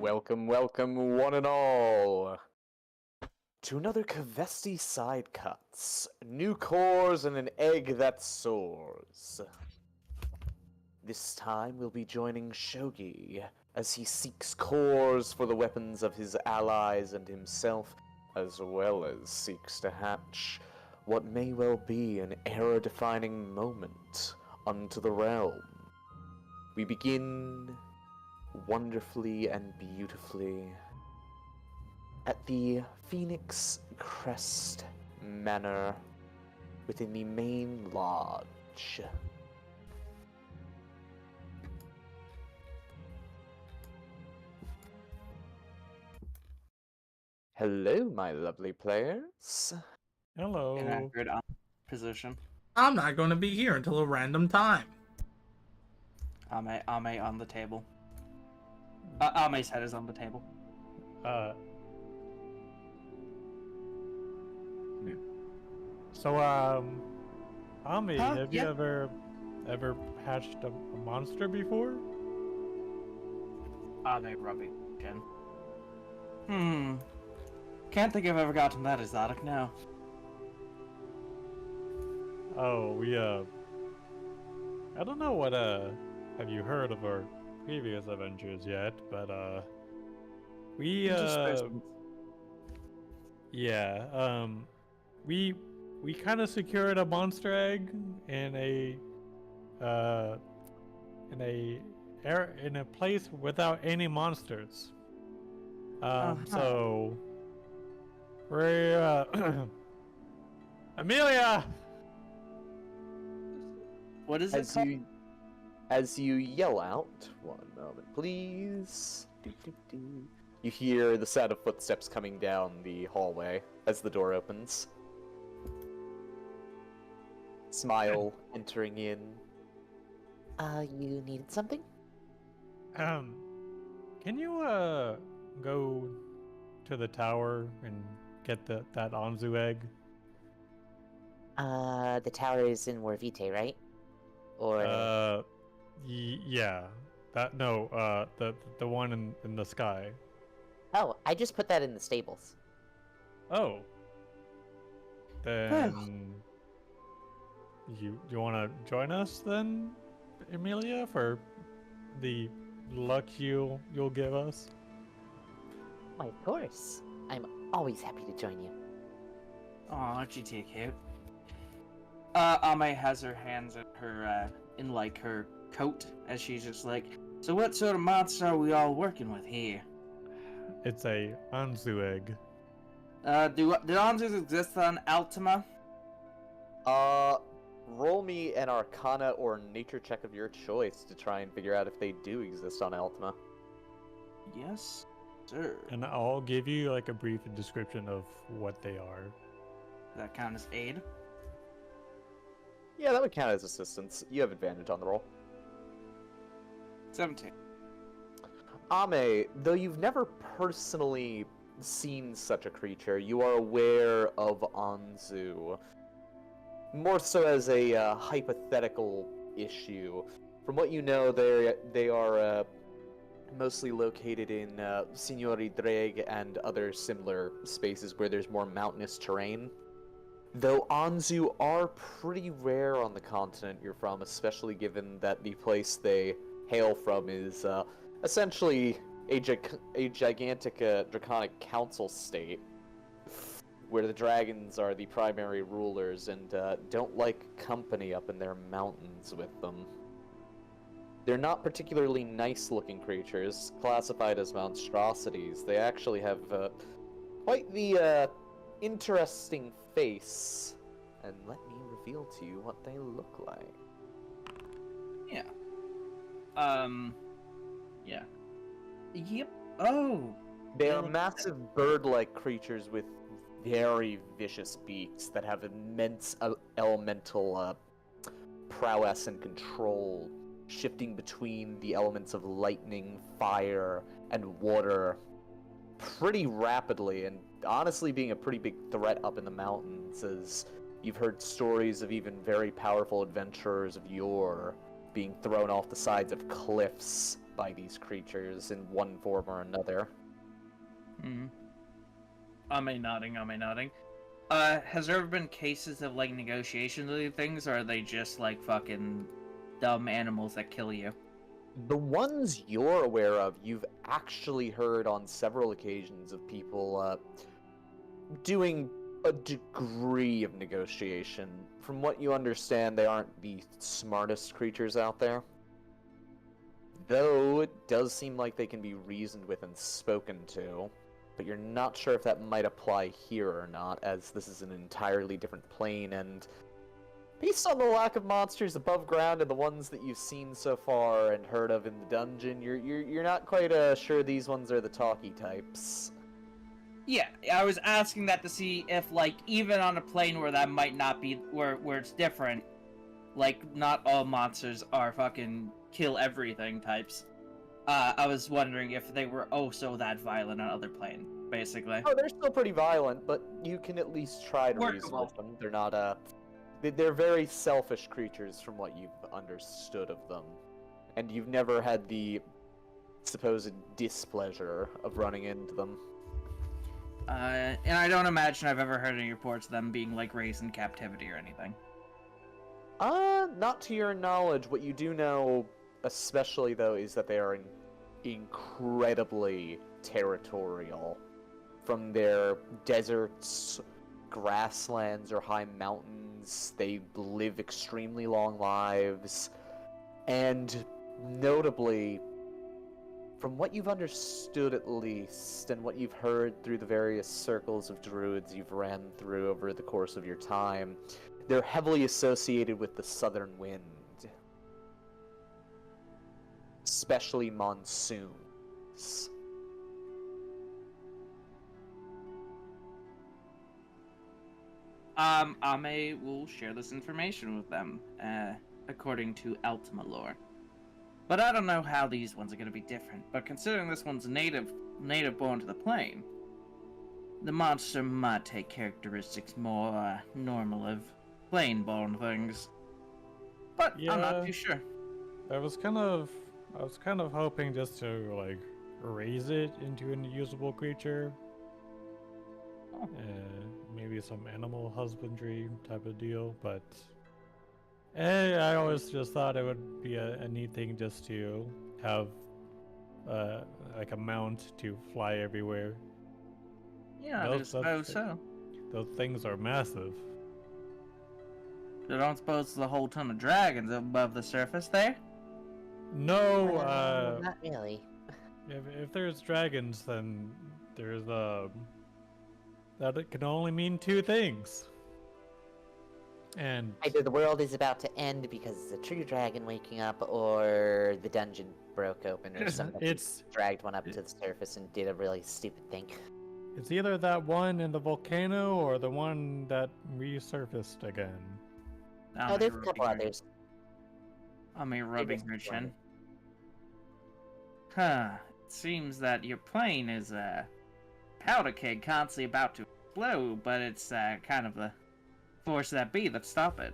Welcome, welcome, one and all, to another Kvesti side cuts. New cores and an egg that soars. This time we'll be joining Shogi as he seeks cores for the weapons of his allies and himself, as well as seeks to hatch what may well be an era-defining moment unto the realm. We begin wonderfully and beautifully at the Phoenix Crest Manor within the main lodge. Hello, my lovely players. Hello. In a good position. I'm not going to be here until a random time. Ame on the table. Ame's head is on the table. So, Ame, Huh? have you ever hatched a monster before? Ame rubbing chin. Can't think I've ever gotten that exotic now. Oh, I don't know what, have you heard of our previous adventures yet, but, we kind of secured a monster egg in a place without any monsters. So we're Amelia. What is it called? As you yell out, one moment please. You hear the sound of footsteps coming down the hallway as the door opens. Smile entering in. You needed something? Can you go to the tower and get that Anzu egg? The tower is in Warvite, right? Or yeah. The one in the sky. oh, I just put that in the stables. Oh. Then you want to join us then, Emilia, for the luck you'll give us? Why, of course. I'm always happy to join you. Aw, aren't you too cute? Ame has her hands in her coat as she's just like, so what sort of monster are we all working with here? It's a Anzu egg. Do Anzus exist on Altima? Roll me an Arcana or Nature check of your choice to try and figure out if they do exist on Altima. Yes, sir. And I'll give you like a brief description of what they are. Does that count as aid? Yeah, that would count as assistance. You have advantage on the roll. 17. Ame, though you've never personally seen such a creature, you are aware of Anzu. More so as a hypothetical issue. From what you know, they are mostly located in Signori Dreg and other similar spaces where there's more mountainous terrain. Though Anzu are pretty rare on the continent you're from, especially given that the place they hail from is essentially a gigantic draconic council state, where the dragons are the primary rulers and don't like company up in their mountains with them. They're not particularly nice-looking creatures, classified as monstrosities. They actually have quite the interesting face, and let me reveal to you what they look like. Yeah. Yeah. Yep. Oh! They are massive bird-like creatures with very vicious beaks that have immense elemental prowess and control, shifting between the elements of lightning, fire, and water pretty rapidly, and honestly being a pretty big threat up in the mountains, as you've heard stories of even very powerful adventurers of yore being thrown off the sides of cliffs by these creatures in one form or another. Hmm. Ame nodding, Ame nodding. Has there ever been cases of, like, negotiations of these things, or are they just, like, fucking dumb animals that kill you? The ones you're aware of, you've actually heard on several occasions of people doing a degree of negotiation. From what you understand, they aren't the smartest creatures out there. Though it does seem like they can be reasoned with and spoken to, but you're not sure if that might apply here or not, as this is an entirely different plane, and based on the lack of monsters above ground and the ones that you've seen so far and heard of in the dungeon, you're not quite sure these ones are the talky types. Yeah, I was asking that to see if, like, even on a plane where that might not be, where it's different, like, not all monsters are fucking kill everything types. I was wondering if they were so that violent on other plane, basically. Oh, they're still pretty violent, but you can at least try to reason Workable. with them. They're not, they're very selfish creatures from what you've understood of them. And you've never had the supposed displeasure of running into them. And I don't imagine I've ever heard any reports of them being, like, raised in captivity or anything. Not to your knowledge. What you do know, especially though, is that they are incredibly territorial. From their deserts, grasslands, or high mountains, they live extremely long lives. And notably, from what you've understood at least, and what you've heard through the various circles of druids you've ran through over the course of your time, they're heavily associated with the southern wind. Especially monsoons. Ame will share this information with them, according to Ultima lore. But I don't know how these ones are going to be different, but considering this one's native born to the plane, the monster might take characteristics more normal of plane-born things. But I'm not too sure. I was kind of hoping just to like raise it into a usable creature. Oh. Maybe some animal husbandry type of deal, but I always just thought it would be a neat thing just to have like a mount to fly everywhere. Yeah, I suppose so. Those things are massive. I don't suppose there's a whole ton of dragons above the surface there? No, not really. if there's dragons, then there's that it can only mean two things. And Either the world is about to end because it's a true dragon waking up, or the dungeon broke open, or somebody dragged one up to the surface and did a really stupid thing. it's either that one in the volcano or the one that resurfaced again. Oh, there's a couple others. Rubbing her chin. Huh. It seems that your plane is a powder keg constantly about to explode, but it's kind of the force that be that stop it.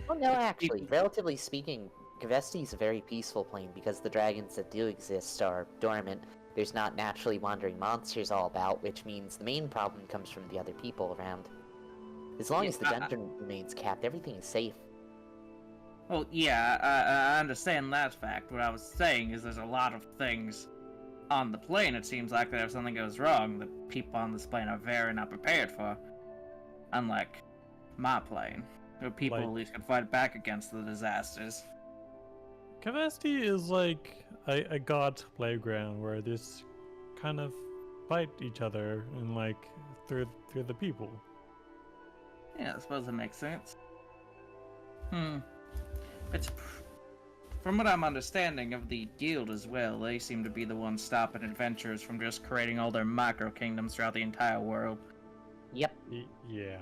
Well, no, actually, relatively speaking, Kvesti is a very peaceful plane because the dragons that do exist are dormant. There's not naturally wandering monsters all about, which means the main problem comes from the other people around. As long as the dungeon remains capped, everything is safe. Well, yeah, I understand that fact. What I was saying is there's a lot of things on the plane, it seems like that if something goes wrong, the people on this plane are very not prepared for. Unlike my plane, where people at least can fight back against the disasters. Kvesti is like a god's playground where they just kind of fight each other and like through the people. Yeah, I suppose that makes sense. It's from what I'm understanding of the guild as well, they seem to be the ones stopping adventurers from just creating all their micro kingdoms throughout the entire world. Yep. Yeah.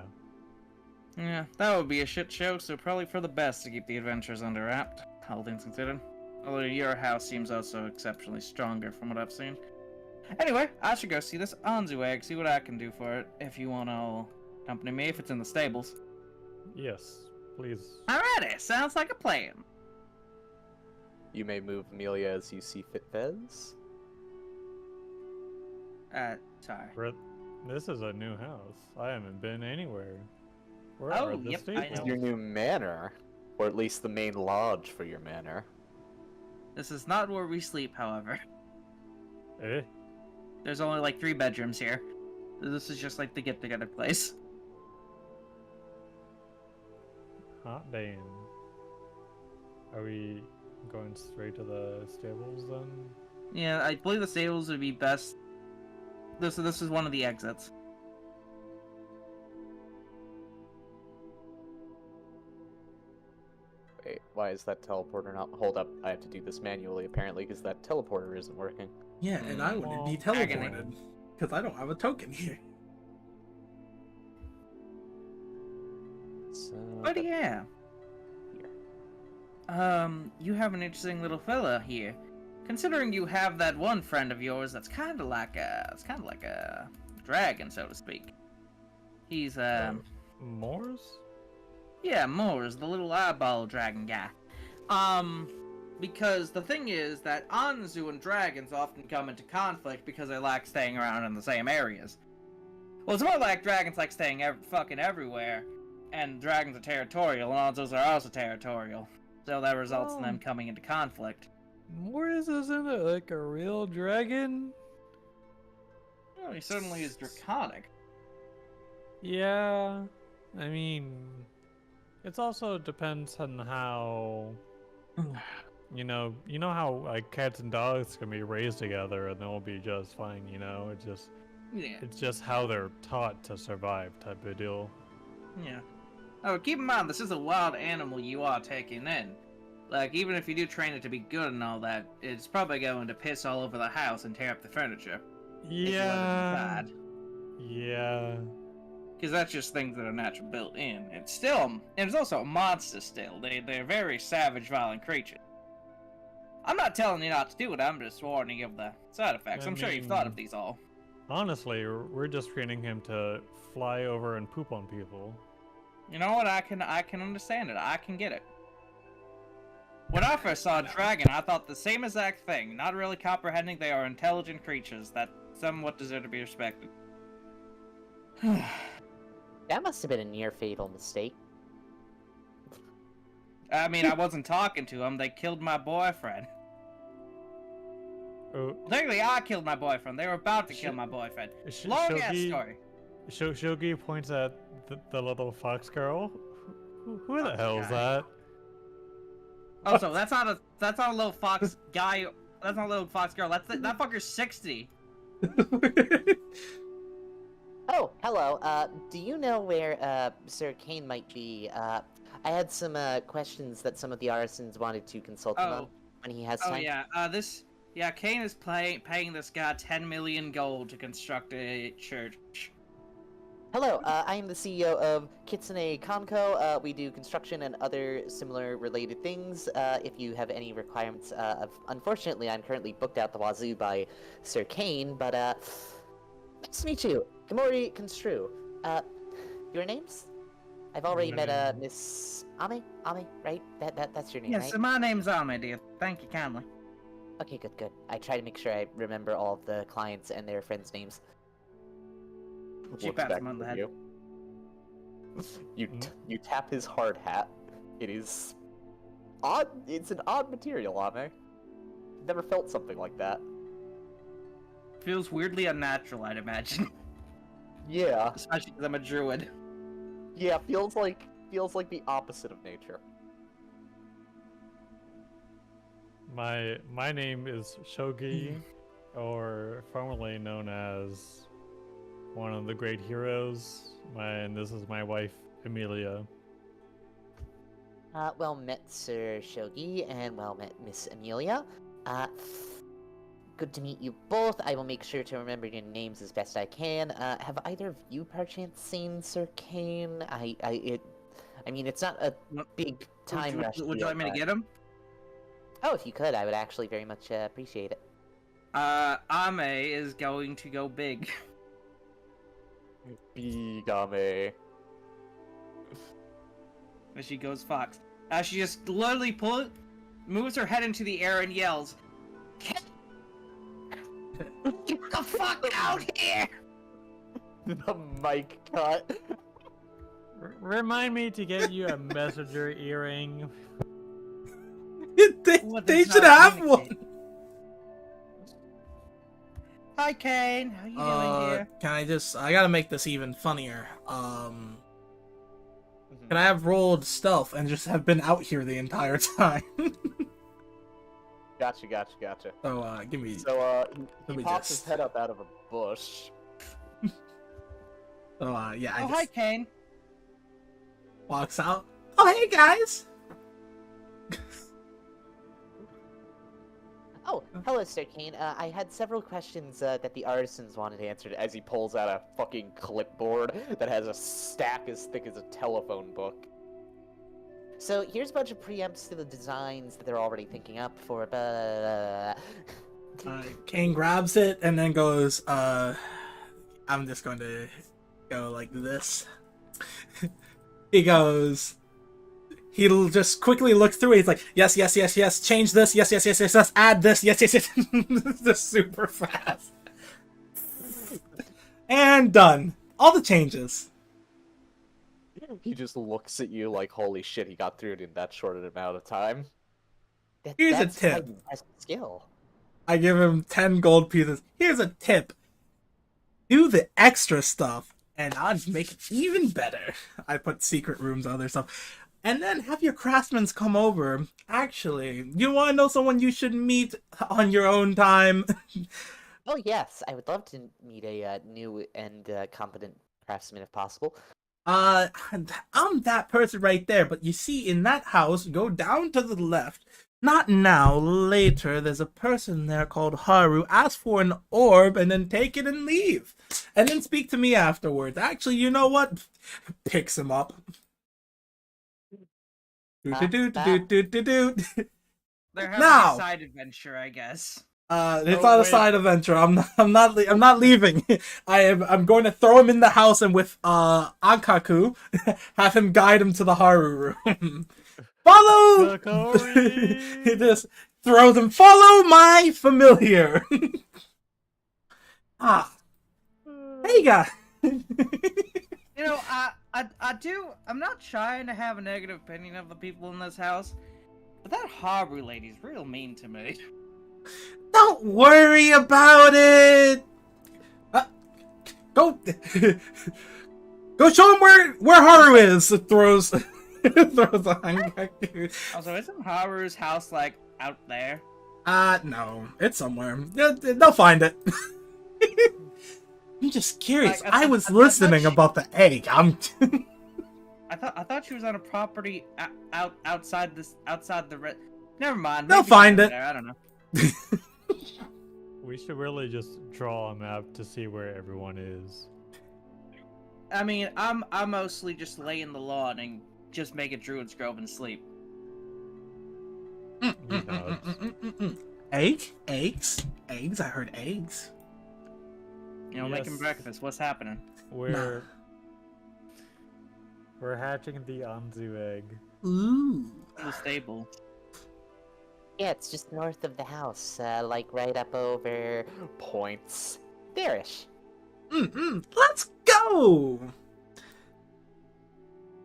Yeah, that would be a shit show, so probably for the best to keep the adventurers under wrapped, all things considered. Although your house seems also exceptionally stronger from what I've seen. Anyway, I should go see this Anzu egg, see what I can do for it, if you want to accompany me, if it's in the stables. Yes, please. Alrighty, sounds like a plan. You may move Amelia as you see fit, Vez. Sorry. This is a new house. I haven't been anywhere. Where Oh, are the yep, I staples? This is know. your new manor, or at least the main lodge for your manor. This is not where we sleep, however. Eh? There's only like 3 bedrooms here. This is just like the get-together place. Hot damn. Are we going straight to the stables then? Yeah, I believe the stables would be best. This is one of the exits. Wait, why is that teleporter not... Hold up, I have to do this manually, apparently, because that teleporter isn't working. Yeah, and I wouldn't be Agony. teleported because I don't have a token here. So, But yeah. Here. You have an interesting little fella here. Considering you have that one friend of yours that's kind of like a dragon, so to speak. He's Moors? yeah, Moors, the little eyeball dragon guy. Because the thing is that Anzu and dragons often come into conflict because they like staying around in the same areas. Well, it's more like dragons like staying fucking everywhere, and dragons are territorial, and Anzus are also territorial. So that results in them coming into conflict. Moors isn't it like a real dragon? Well, he certainly is draconic. Yeah. I mean, it also depends on how, you know how like cats and dogs can be raised together and they'll be just fine, you know? Yeah. It's just how they're taught to survive type of deal. Yeah. Oh, keep in mind, this is a wild animal you are taking in. Like, even if you do train it to be good and all that, it's probably going to piss all over the house and tear up the furniture. Yeah. Yeah. Because that's just things that are naturally built in. It's also a monster still. They're very savage, violent creatures. I'm not telling you not to do it, I'm just warning you of the side effects. I'm sure you've thought of these all. Honestly, we're just training him to fly over and poop on people. You know what? I can understand it. I can get it. When I first saw a dragon, I thought the same exact thing, not really comprehending they are intelligent creatures that somewhat deserve to be respected. That must have been a near fatal mistake. I mean, I wasn't talking to them. They killed my boyfriend. Oh, Technically, I killed my boyfriend. They were about to kill my boyfriend. Long ass story. Shogi points at the little fox girl. Who the hell is God. that? Also, that's not a little fox guy. That's not a little fox girl. That fucker's 60. Oh, hello. Do you know where Sir Kane might be? I had some questions that some of the artisans wanted to consult him on when he has time. Yeah. Kane is paying this guy 10 million gold to construct a church. Hello, I am the CEO of Kitsune Conco. We do construction and other similar related things. If you have any requirements, unfortunately, I'm currently booked out the wazoo by Sir Kane, but nice to meet you. Gamori Construe. Your names? I've already met Miss Ame, right? That's your name, Yes, right? so my name's Ame, dear. Thank you kindly. Okay, good. I try to make sure I remember all of the clients and their friends' names. She Looks pats back him on the at head. You tap his hard hat. It is odd. It's an odd material, Ame. Never felt something like that. Feels weirdly unnatural, I'd imagine. Yeah. Especially because I'm a druid. Yeah, feels like the opposite of nature. My name is Shogi, or formerly known as one of the great heroes. And this is my wife, Amelia. Well met, Sir Shogi, and well met, Miss Amelia. Good to meet you both. I will make sure to remember your names as best I can. Have either of you, perchance, seen Sir Kane? I mean, it's not a big time rush. Would you like me to get him? Oh, if you could, I would actually very much appreciate it. Ame is going to go big. Big Ame. As she goes fox. She just literally moves her head into the air and yells, "Get the fuck out here!" The mic cut. Remind me to get you a messenger earring. They should have one. Hi, Kane. How you doing here? Can I gotta make this even funnier. Can I have rolled stealth and just have been out here the entire time? Gotcha. So, give me... So, he me pops just- his head up out of a bush. So, yeah, I Oh, just hi, Kane. walks out. Oh, hey, guys! Oh, hello, Sir Kane. I had several questions that the artisans wanted Answered as he pulls out a fucking clipboard that has a stack as thick as a telephone book. So here's a bunch of preempts to the designs that they're already thinking up for. Kane grabs it and then goes, I'm just going to go like this. He goes... He'll just quickly look through it. He's like, yes, change this, yes, add this, yes. Just super fast. And done. All the changes. He just looks at you like, holy shit, he got through it in that short an amount of time. Here's a That's tip. quite an impressive skill. I give him 10 gold pieces. Here's a tip. Do the extra stuff, and I'll just make it even better. I put secret rooms, other stuff. And then have your craftsmen come over. Actually, you want to know someone you should meet on your own time? Oh yes, I would love to meet a new and competent craftsman if possible. I'm that person right there, but you see, in that house, go down to the left. Not now, later, there's a person there called Haru. Ask for an orb and then take it and leave. And then speak to me afterwards. Actually, you know what? Picks him up. There has Now! to be a side adventure, I guess. It's not a side adventure. I'm not leaving. I'm going to throw him in the house and with Ankaku, have him guide him to the Haru room. Follow. He just throws him. Follow my familiar. Hey guys. You know, I'm not trying to have a negative opinion of the people in this house, but that Haru lady's real mean to me. Don't worry about it. Go show him where Haru is. Throws a Ankaku. Also, isn't Haru's house, like, out there? No. It's somewhere. They'll find it. I'm just curious. Like, I was listening about the egg. I thought she was on a property outside the Never mind. They'll maybe find she's it. there, I don't know. We should really just draw a map to see where everyone is. I mean, I'm mostly just lay in the lawn and just make a druid's grove and sleep. Eggs. I heard eggs. You know, making breakfast. What's happening? We're hatching the Anzu egg. Ooh. The stable. Yeah, it's just north of the house, like right up over Points. there-ish. Let's go.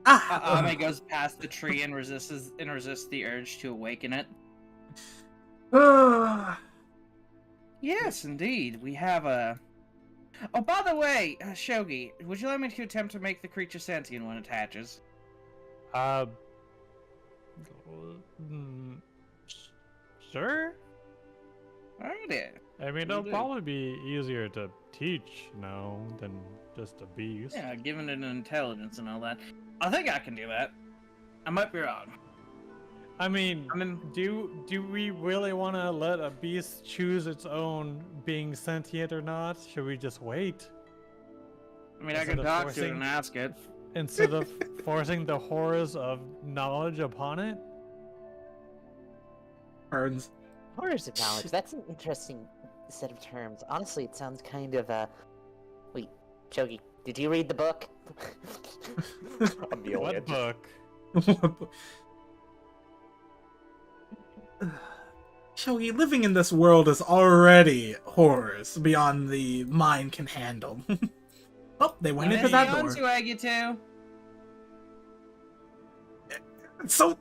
Ame goes past the tree and resists the urge to awaken it. Yes, indeed. We have a... Oh, by the way, Shogi, would you like me to attempt to make the creature sentient when it hatches? Sure? Alrighty. I mean, it'll probably be easier to teach now than just a beast. Yeah, giving it an intelligence and all that. I think I can do that. I might be wrong. I mean, do we really want to let a beast choose its own being sentient or not? Should we just wait? I mean, I can talk to it and ask it. Instead of forcing the horrors of knowledge upon it? Burns. Horrors of knowledge. That's an interesting set of terms. Honestly, it sounds kind of, Wait, Chogi, did you read the book? What book? Shogi, living in this world is already horrors beyond the mind can handle. Oh, they went into that door. To Aggie too. So,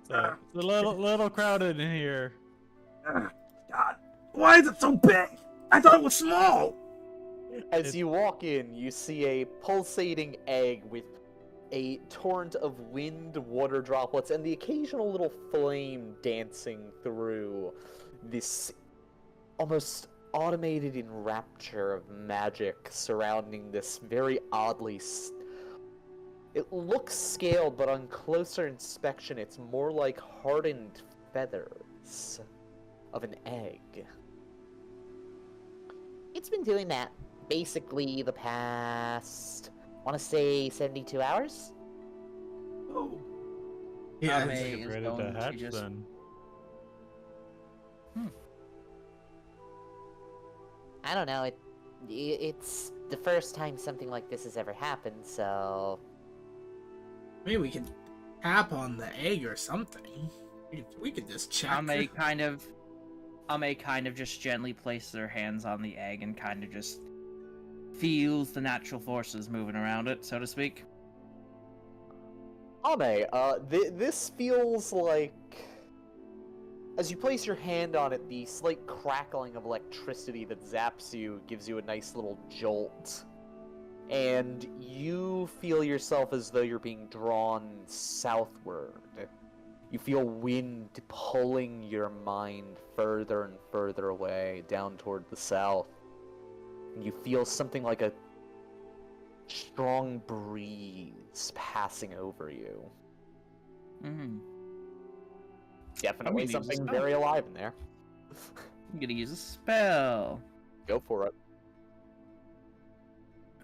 So it's a little crowded in here. God, why is it so big? I thought it was small. As you walk in, you see a pulsating egg with a torrent of wind, water droplets, and the occasional little flame dancing through this almost automated enrapture of magic surrounding this very oddly... It looks scaled, but on closer inspection, it's more like hardened feathers of an egg. It's been doing that basically the past, I want to say 72 hours? Oh. Yeah, Ame It's is ready going to to hatch just- then. I don't know, it's the first time something like this has ever happened, so... maybe we can tap on the egg or something. We could just check. Ame kind of just gently places her hands on the egg and kind of just feels the natural forces moving around it, so to speak. Ame, this feels like... As you place your hand on it, the slight crackling of electricity that zaps you gives you a nice little jolt. And you feel yourself as though you're being drawn southward. You feel wind pulling your mind further and further away, down toward the south. And you feel something like a strong breeze passing over you. Mm-hmm. Definitely use a something spell. very alive in there. I'm gonna use a spell. Go for it.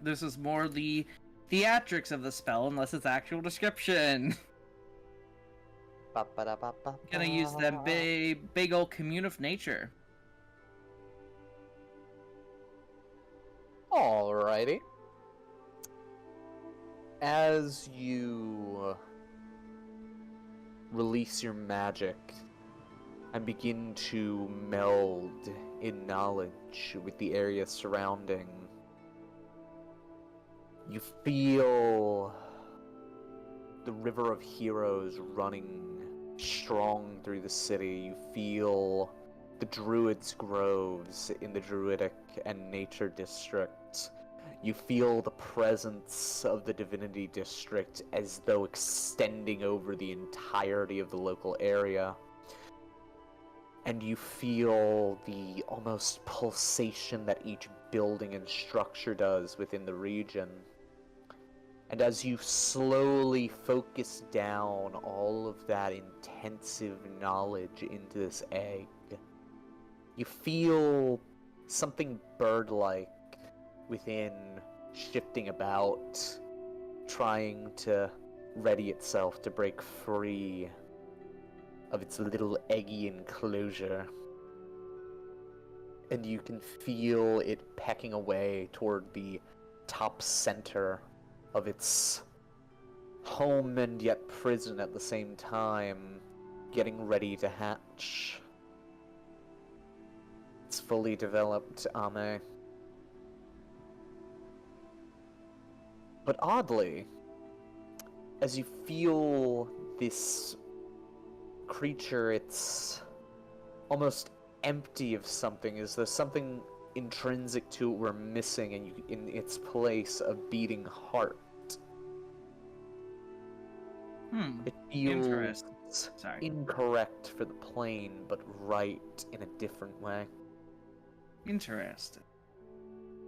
This is more the theatrics of the spell, unless it's actual description. Gonna use that big old commune of nature. Alrighty. As you release your magic and begin to meld in knowledge with the area surrounding, you feel the river of heroes running strong through the city. You feel the druids' groves in the druidic and nature district. You feel the presence of the divinity district as though extending over the entirety of the local area. And you feel the almost pulsation that each building and structure does within the region. And as you slowly focus down all of that intensive knowledge into this egg, you feel something bird-like within shifting about, trying to ready itself to break free of its little eggy enclosure. And you can feel it pecking away toward the top center of its home and yet prison at the same time, getting ready to hatch. It's fully developed, Ame. But oddly, as you feel this creature, it's almost empty of something, as though something intrinsic to it were missing, and in its place a beating heart. It feels Interesting. Sorry. incorrect for the plane, but right in a different way. Interesting.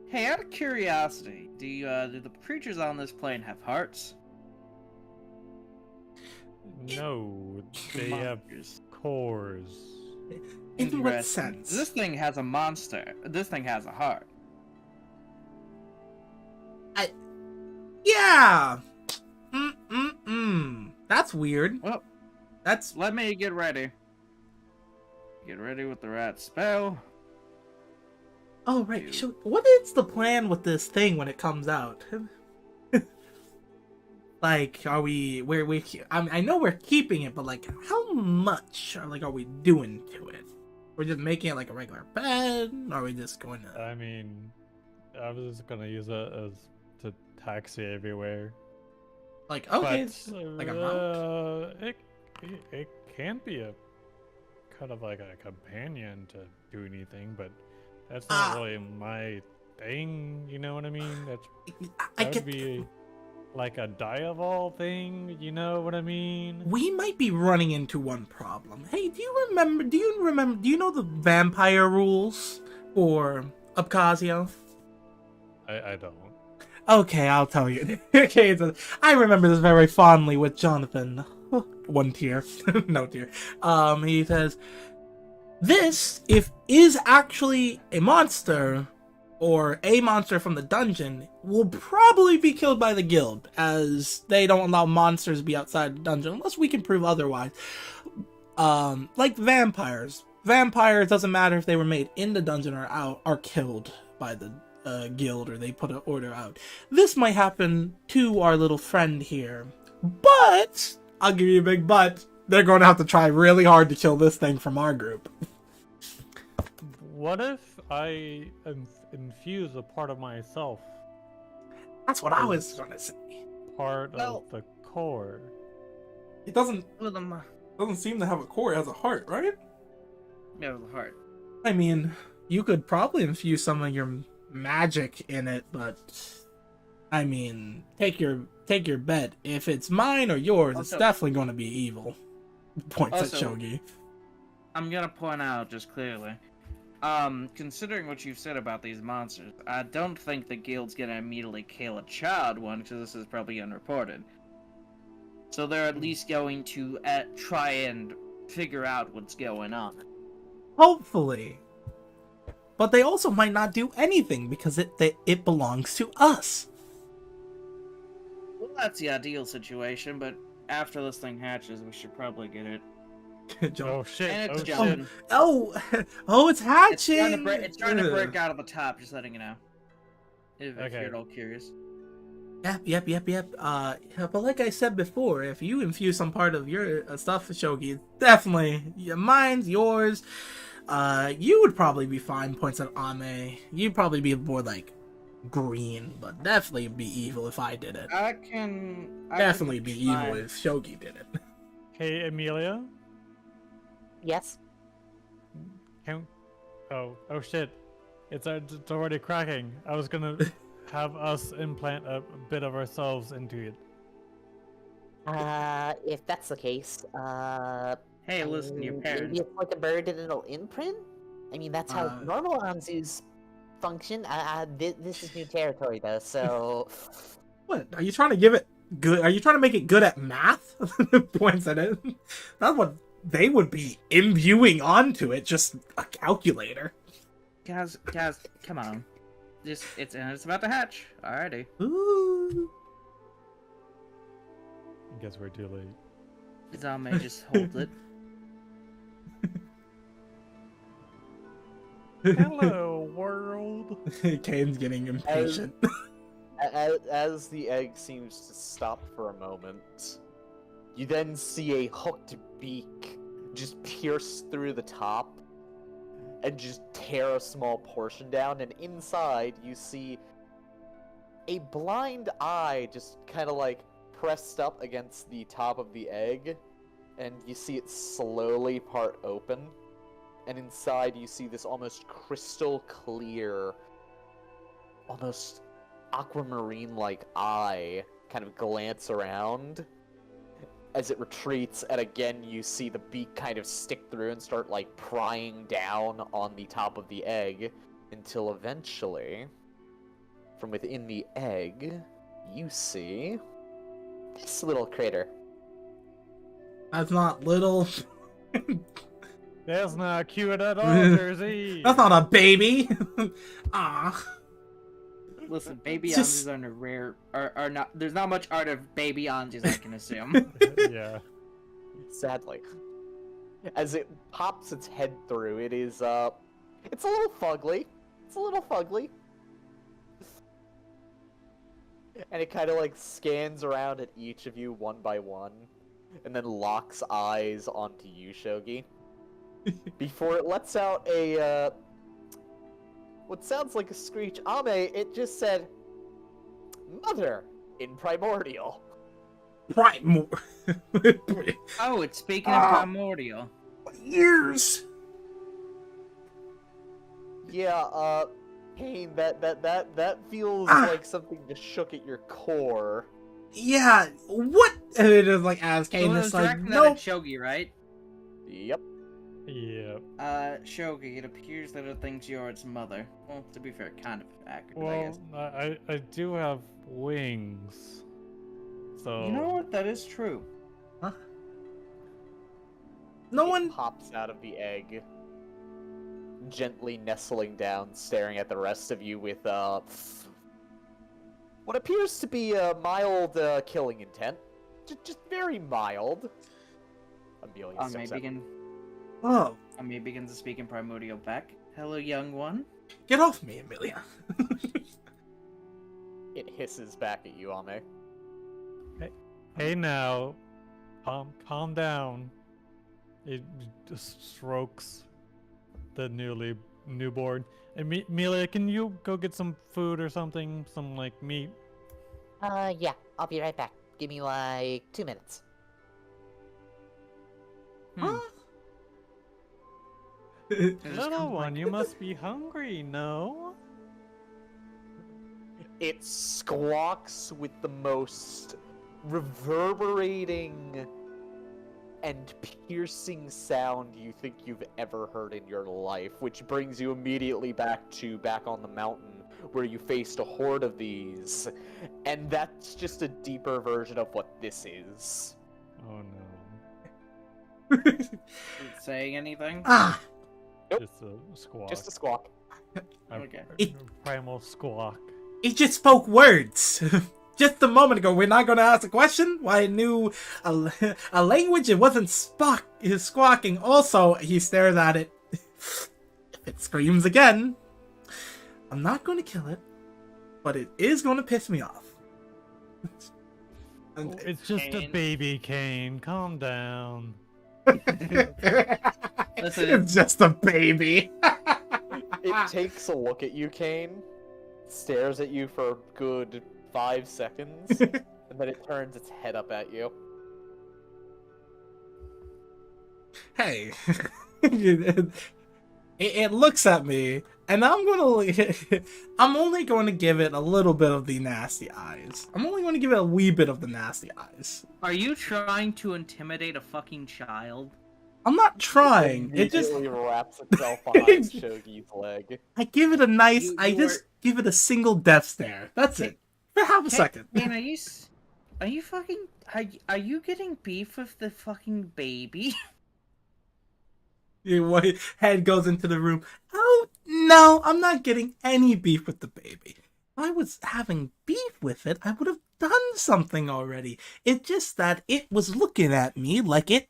Hey, out of curiosity, do the creatures on this plane have hearts? No, they have Monsters. In cores. what Interesting. sense? This thing has a monster. This thing has a heart. Yeah. That's weird. Well, That's let me get ready. Get ready with the right spell. oh right. What is the plan with this thing when it comes out? Like, are I know we're keeping it, but like, how much are we doing to it? We're just making it like a regular bed? Or are we just going to? I mean, I was just gonna use it as to taxi everywhere. Like, okay, But like a mount? it can be a kind of like a companion to do anything, but that's not really my thing. You know what I mean? I That get. would be like a diaval thing. You know what I mean? We might be running into one problem. Hey, do you remember? Do you know the vampire rules for Abkhazia? I don't. Okay, I'll tell you. Okay, I remember this very fondly with Jonathan. One tear, no tear. He says, "This, if is actually a monster, or a monster from the dungeon, will probably be killed by the guild, as they don't allow monsters to be outside the dungeon unless we can prove otherwise. Like vampires. Vampires, doesn't matter if they were made in the dungeon or out, are killed by the guild, or they put an order out. This might happen to our little friend here, but I'll give you a big but. They're going to have to try really hard to kill this thing from our group." What if I infuse a part of myself? That's what I was going to say. Part of the core. It doesn't With them, seem to have a core. It has a heart, right? yeah, with the heart. I mean, you could probably infuse some of your magic in it, but I mean, take your bet. If it's mine or yours, it's definitely going to be evil. Points at Shogi. I'm gonna point out just clearly. Considering what you've said about these monsters, I don't think the guild's gonna immediately kill a child one, because this is probably unreported. So they're at least going to try and figure out what's going on. Hopefully. But they also might not do anything because it belongs to us. Well, that's the ideal situation, but after this thing hatches, we should probably get it. Oh shit! And it's Oh jumping. shit! Oh, it's hatching! It's trying to break out of the top, just letting you know. If Okay. you're at all curious. Yep. But like I said before, if you infuse some part of your stuff, Shogi, definitely mine's yours. You would probably be fine. Points at Ame. You'd probably be more like green, but definitely be evil if I did it. I can Definitely be evil try. if Shogi did it. Hey, Amelia. Yes? Oh shit! It's already cracking. I was gonna have us implant a bit of ourselves into it. If that's the case, Hey, listen, your maybe parents. it's like a bird and it'll imprint? I mean, that's how normal Anzus function. This is new territory, though, so... What? Are you trying to give it good? Are you trying to make it good at math? Points at it. That's what they would be imbuing onto it, just a calculator. Guys, come on. It's about to hatch. Alrighty. Ooh. I guess we're too late. Zame just holds it. Hello, world. Kane's getting impatient. As the egg seems to stop for a moment, you then see a hooked beak just pierce through the top and just tear a small portion down, and inside you see a blind eye just kind of like pressed up against the top of the egg, and you see it slowly part open, and inside you see this almost crystal clear, almost aquamarine-like eye kind of glance around as it retreats, and again you see the beak kind of stick through and start like prying down on the top of the egg, until eventually, from within the egg, you see this little critter. That's not little. That's not cute at all, Jersey. That's not a baby. Ah. Listen, baby Just- Anzus are rare. Are not. There's not much art of baby Anzus, I can assume. Yeah. Sadly. As it pops its head through, it is, it's a little fugly. And it kind of like scans around at each of you one by one, and then locks eyes onto you, Shogi. Before it lets out a, what sounds like a screech. Ame, it just said, Mother, in Primordial. Oh, it's speaking of primordial. Years. Yeah, Kane, that feels like something just shook at your core. Yeah, what? And it is like, as Kane So is like, directing that nope. at Shogi, right? Yep. Yep. Shogi, it appears that it thinks you're its mother. Well, to be fair, kind of accurate, I Well, guess. I do have wings. So You know what? That is true. Huh? No It one. pops out of the egg, gently nestling down, staring at the rest of you with what appears to be a mild killing intent. Just very mild. Amelia steps up. Oh, Ame begins to speak in primordial back. Hello, young one. get off me, Amelia. It hisses back at you, Ame. hey now, calm down. It just strokes the newborn. Amelia, can you go get some food or something? Some like meat? Yeah, I'll be right back. Give me like 2 minutes. Huh? Little one, you must be hungry, no? It squawks with the most reverberating and piercing sound you think you've ever heard in your life, which brings you immediately back on the mountain where you faced a horde of these, and that's just a deeper version of what this is. Oh no. Is it saying anything? Ah, Nope. Just a squawk. Just a squawk. Okay. Primal squawk. it just spoke words. Just a moment ago, we're not going to ask a question. Why it knew a language it wasn't squawking. Also, he stares at it. If it screams again, I'm not going to kill it, but it is going to piss me off. Oh, it's just a Kane. baby, Kane. Calm down. Listen, It's just a baby. It takes a look at you, Kane, stares at you for a good 5 seconds, and then it turns its head up at you. Hey. It looks at me, and I'm only going to give it a little bit of the nasty eyes. I'm only going to give it a wee bit of the nasty eyes. are you trying to intimidate a fucking child? I'm not trying. It just immediately wraps itself behind Shogi's leg. I give it a nice. I You just give it a single death stare. That's it. For half a second. Man, are you fucking, are you getting beef with the fucking baby? Your white head goes into the room. Oh no, I'm not getting any beef with the baby. If I was having beef with it, I would have done something already. It's just that it was looking at me like it.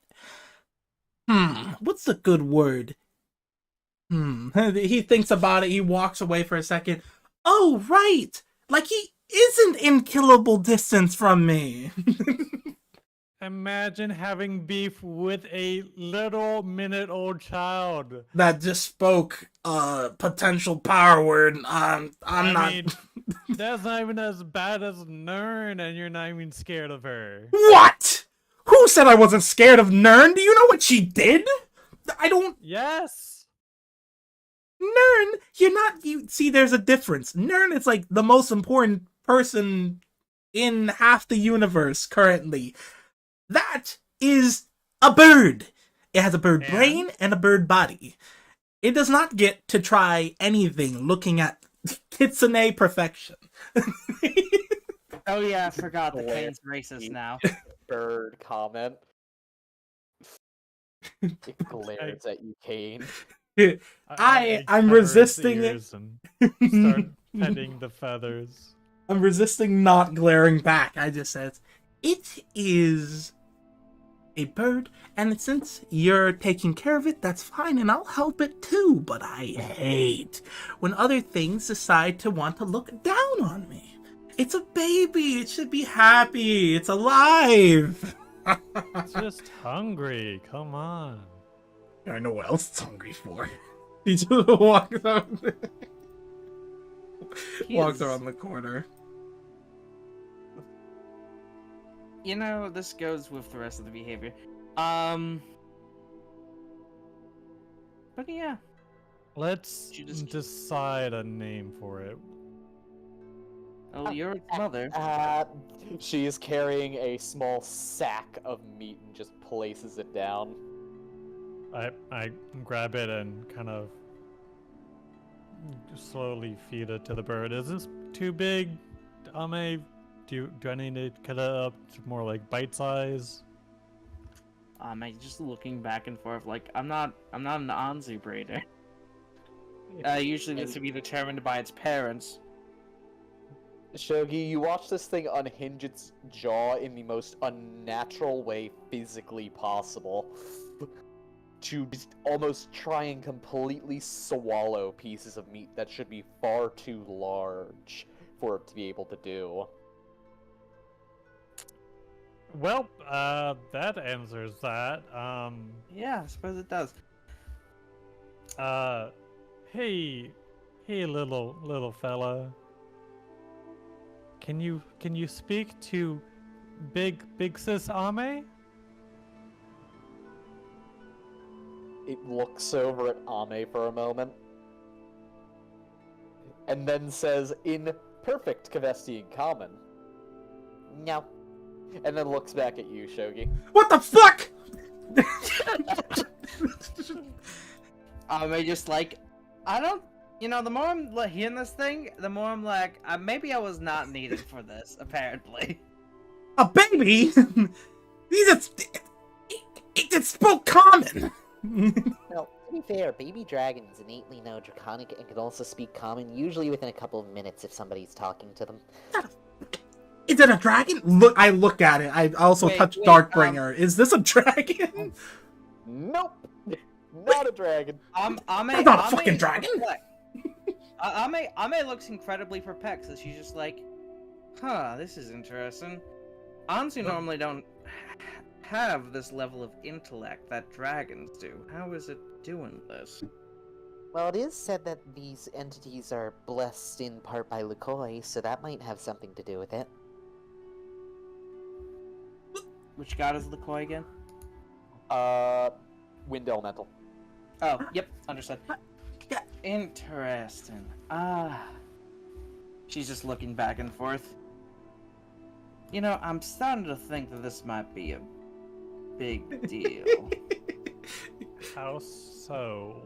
What's the good word? He thinks about it. He walks away for a second. Oh, right. Like he isn't in killable distance from me. Imagine having beef with a little minute-old child. That just spoke potential power word. I mean, that's not even as bad as Nern, and you're not even scared of her. What? Who said I wasn't scared of Nern? Do you know what she did? I don't. Yes. Nern, you're not. You see, there's a difference. Nern is like the most important person in half the universe currently. That is a bird. It has a bird brain and a bird body. It does not get to try anything looking at kitsune perfection. Oh yeah, I forgot that Hilarious. Kane's racist now. Bird comment. It glares at you, Kane. I'm cover its resisting it. ears and start petting the feathers. I'm resisting not glaring back. I just said, it is a bird, and since you're taking care of it, that's fine, and I'll help it too. But I hate when other things decide to want to look down on me. It's a baby. It should be happy. It's alive. It's just hungry. Come on. I know what else it's hungry for. He just walks out. Walks around the corner. You know, this goes with the rest of the behavior. But yeah. Let's You just- decide a name for it. Oh, you're its mother. She is carrying a small sack of meat and just places it down. I grab it and kind of slowly feed it to the bird. Is this too big? Do I need to cut it up to more like bite size? Just looking back and forth, like I'm not an Anzu breeder. Usually this would be determined by its parents. Shogi, you watch this thing unhinge its jaw in the most unnatural way physically possible. To just almost try and completely swallow pieces of meat that should be far too large for it to be able to do. Well, that answers that. Yeah, I suppose it does. Hey, little fella. Can you speak to big sis Ame? It looks over at Ame for a moment, and then says in perfect Kvesti common, "No," and then looks back at you, Shogi. What the fuck? Just like, I don't, the more I'm hearing this thing, the more I'm like, maybe I was not needed for this, apparently. A baby? It spoke common. Well, to be fair, baby dragons innately know Draconic and can also speak common, usually within a couple of minutes if somebody's talking to them. Is it a dragon? Look, I look at it. I also touch Darkbringer. Is this a dragon? Nope, not a dragon. That's not a fucking dragon. Ame looks incredibly perplexed as she's just like, huh, this is interesting. Anzu normally don't have this level of intellect that dragons do. How is it doing this? Well, it is said that these entities are blessed in part by Lukoi, so that might have something to do with it. Which god is the koi again? Wind elemental. Oh, yep, understood. Interesting. She's just looking back and forth. I'm starting to think that this might be a big deal. How so?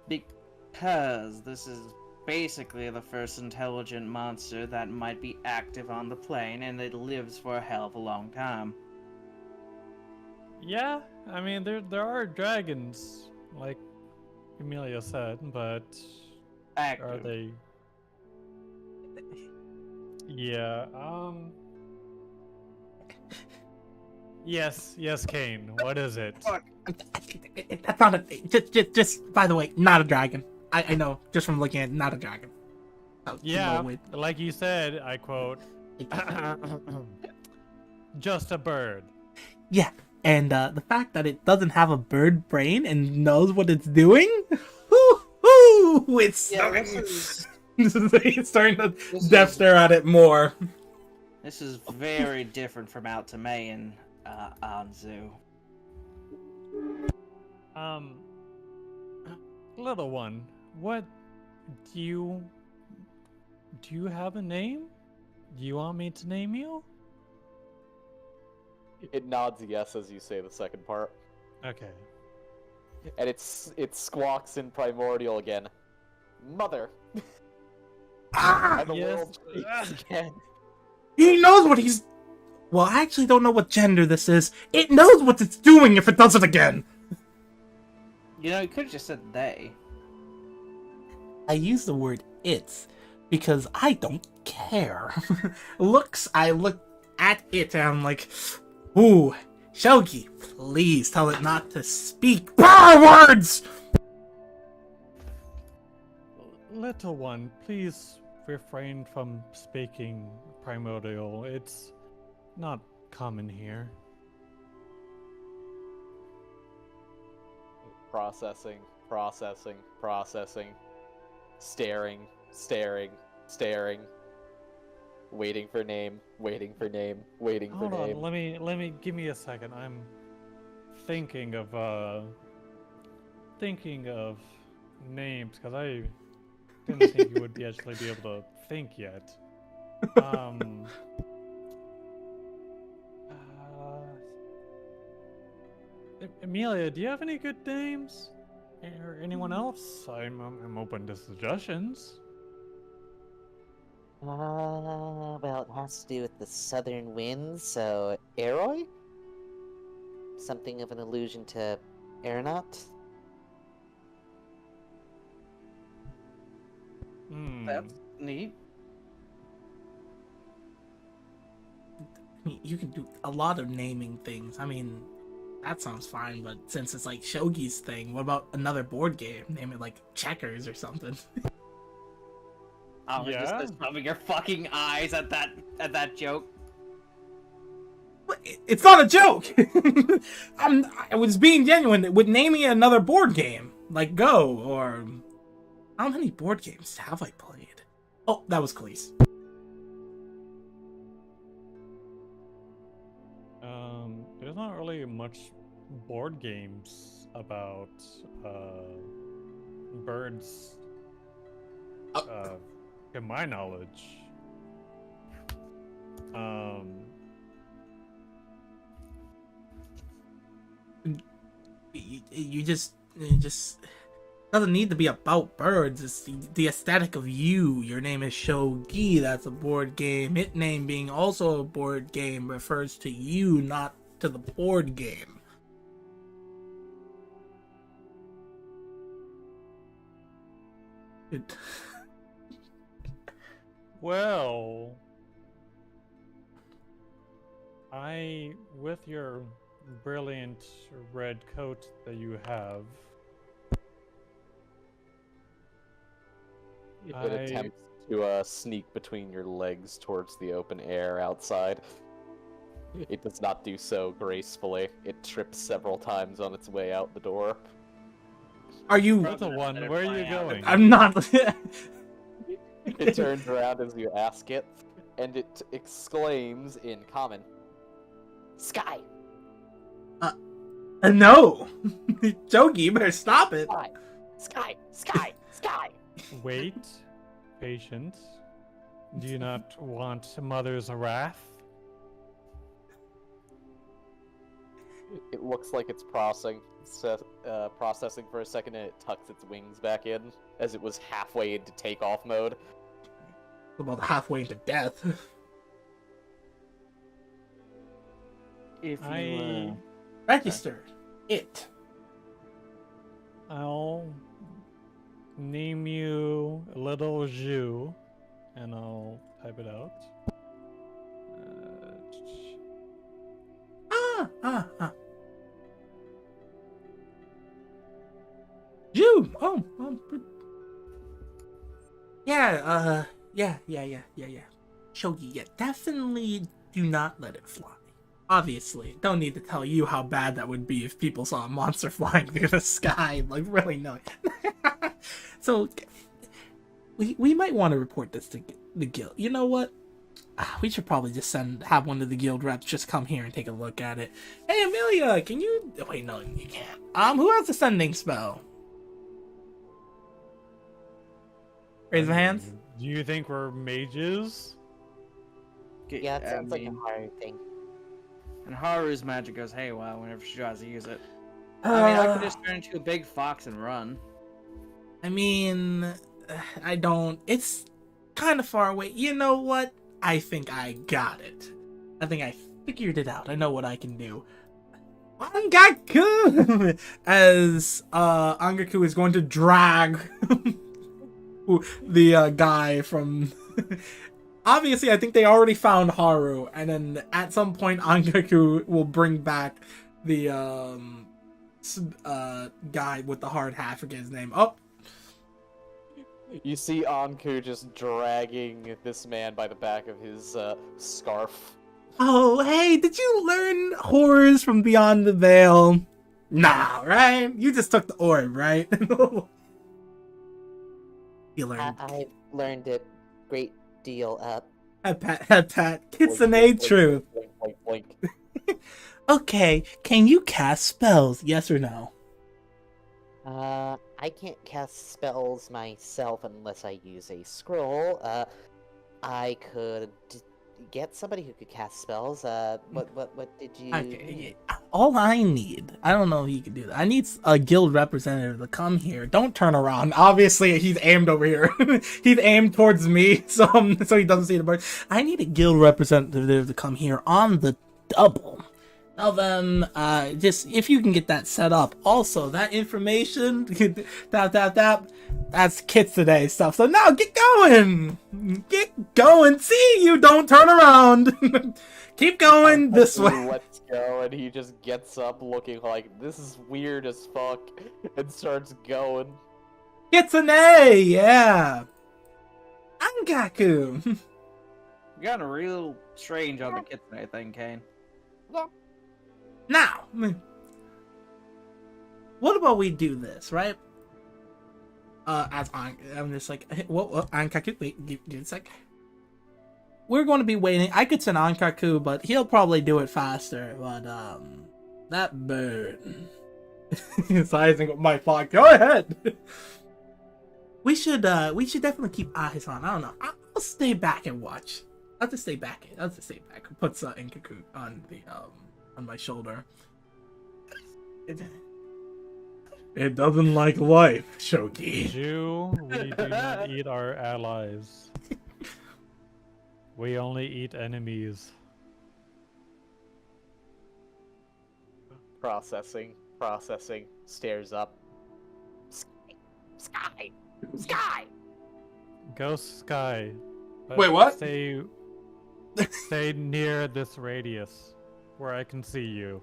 Because this is basically the first intelligent monster that might be active on the plane, and it lives for a hell of a long time. Yeah, I mean there are dragons, like Emilia said, but Active. are they? Yeah. Yes, Kane. What is it? That's not a. Just by the way, not a dragon. I know, just from looking at it, not a dragon. Yeah, like you said, I quote, just a bird. Yeah, and the fact that it doesn't have a bird brain and knows what it's doing, it's starting to death stare at it more. This is very different from Altame and Anzu. Little one, what do you have a name? Do you want me to name you? It nods yes as you say the second part. Okay. And it squawks in primordial again. Mother. And the Yes. world shakes again. He knows what he's. Well, I actually don't know what gender this is. It knows what it's doing if it does it again. You could have just said they. I use the word "it's" because I don't care. I look at it and I'm like, ooh, Shogi, please tell it not to speak bar words! Little one, please refrain from speaking primordial. It's not common here. Processing, processing, processing. Staring, staring, staring. Waiting for name, waiting for name, waiting for Hold name. on, let me give me a second. I'm thinking of names because I didn't think you would actually be able to think yet. Amelia, do you have any good names? Or anyone else? I'm open to suggestions. Well, it has to do with the southern winds, so Aeroy? Something of an allusion to aeronaut? That's neat. You can do a lot of naming things. I mean, that sounds fine, but since it's like Shogi's thing, what about another board game? Name it like Checkers or something. Oh, Yeah? just rubbing your fucking eyes at that joke. But it's not a joke! I was being genuine with naming another board game. Like Go, or... How many board games have I played? Oh, that was Khalees. There's not really much board games about birds, to my knowledge. You just doesn't need to be about birds. It's the aesthetic of you. Your name is Shogi. That's a board game. It name being also a board game refers to you, not to the board game. Well, with your brilliant red coat that you have, It attempts to sneak between your legs towards the open air outside. It does not do so gracefully. It trips several times on its way out the door. Are you... Little one, where are you going? I'm not... It turns around as you ask it, and it exclaims in common, Sky! No! Shogi, you better stop it. Sky! Sky! Sky! Sky! Wait, patience. Do you not want mother's wrath? It looks like it's processing for a second, and it tucks its wings back in, as it was halfway into takeoff mode. About halfway into death. If you Register it. I'll name you Little Zhu, and I'll type it out. Jew! Oh. Yeah, yeah. Shogi, yeah, definitely do not let it fly. Obviously, don't need to tell you how bad that would be if people saw a monster flying through the sky. Like, really, no. So, we might want to report this to the guild. You know what? We should probably just have one of the guild reps just come here and take a look at it. Hey, Amelia, can you... Wait, no, you can't. Who has the sending spell? Raise the hands. Do you think we're mages? Yeah, it sounds like a hard thing. And Haru's magic goes haywire whenever she tries to use it. I could just turn into a big fox and run. I mean, I don't... It's kind of far away. You know what? I think I got it. I think I figured it out. I know what I can do. Angaku! As Angaku is going to drag the guy from... Obviously, I think they already found Haru, and then at some point, Angaku will bring back the guy with the hard hat. I forget his name. Oh, You see Anku just dragging this man by the back of his scarf. Oh, hey, did you learn horrors from beyond the veil? Nah, right? You just took the orb, right? You learned. I've learned a great deal. Pat. Kitsune truth. Boink, boink, boink. Okay, can you cast spells? Yes or no? I can't cast spells myself unless I use a scroll. I could get somebody who could cast spells. What did you? Okay, all I need, I don't know if you can do that. I need a guild representative to come here. Don't turn around. Obviously, he's aimed over here. He's aimed towards me, so he doesn't see the bird. I need a guild representative to come here on the double. Tell them, just if you can get that set up. Also, that information, tap, that's Kitsune stuff. So now get going. See, you don't turn around. Keep going this way. Let's go, and he just gets up looking like, this is weird as fuck, and starts going. Kitsune, yeah. Angaku. You got a real strange on the kitsune thing, Kane. Now, what about we do this, right? I'm just like, what, Ankaku, wait, give a sec. We're going to be waiting. I could send Ankaku, but he'll probably do it faster. But, that bird. Sizing up my thought. Go ahead. We should definitely keep eyes on. I don't know. I'll stay back and watch. I'll just stay back. Puts Ankaku on the, on my shoulder. It doesn't like life, Shoki. We do not eat our allies. We only eat enemies. Processing, stares up. Sky. Go Sky. But Wait, what? Stay near this radius where I can see you.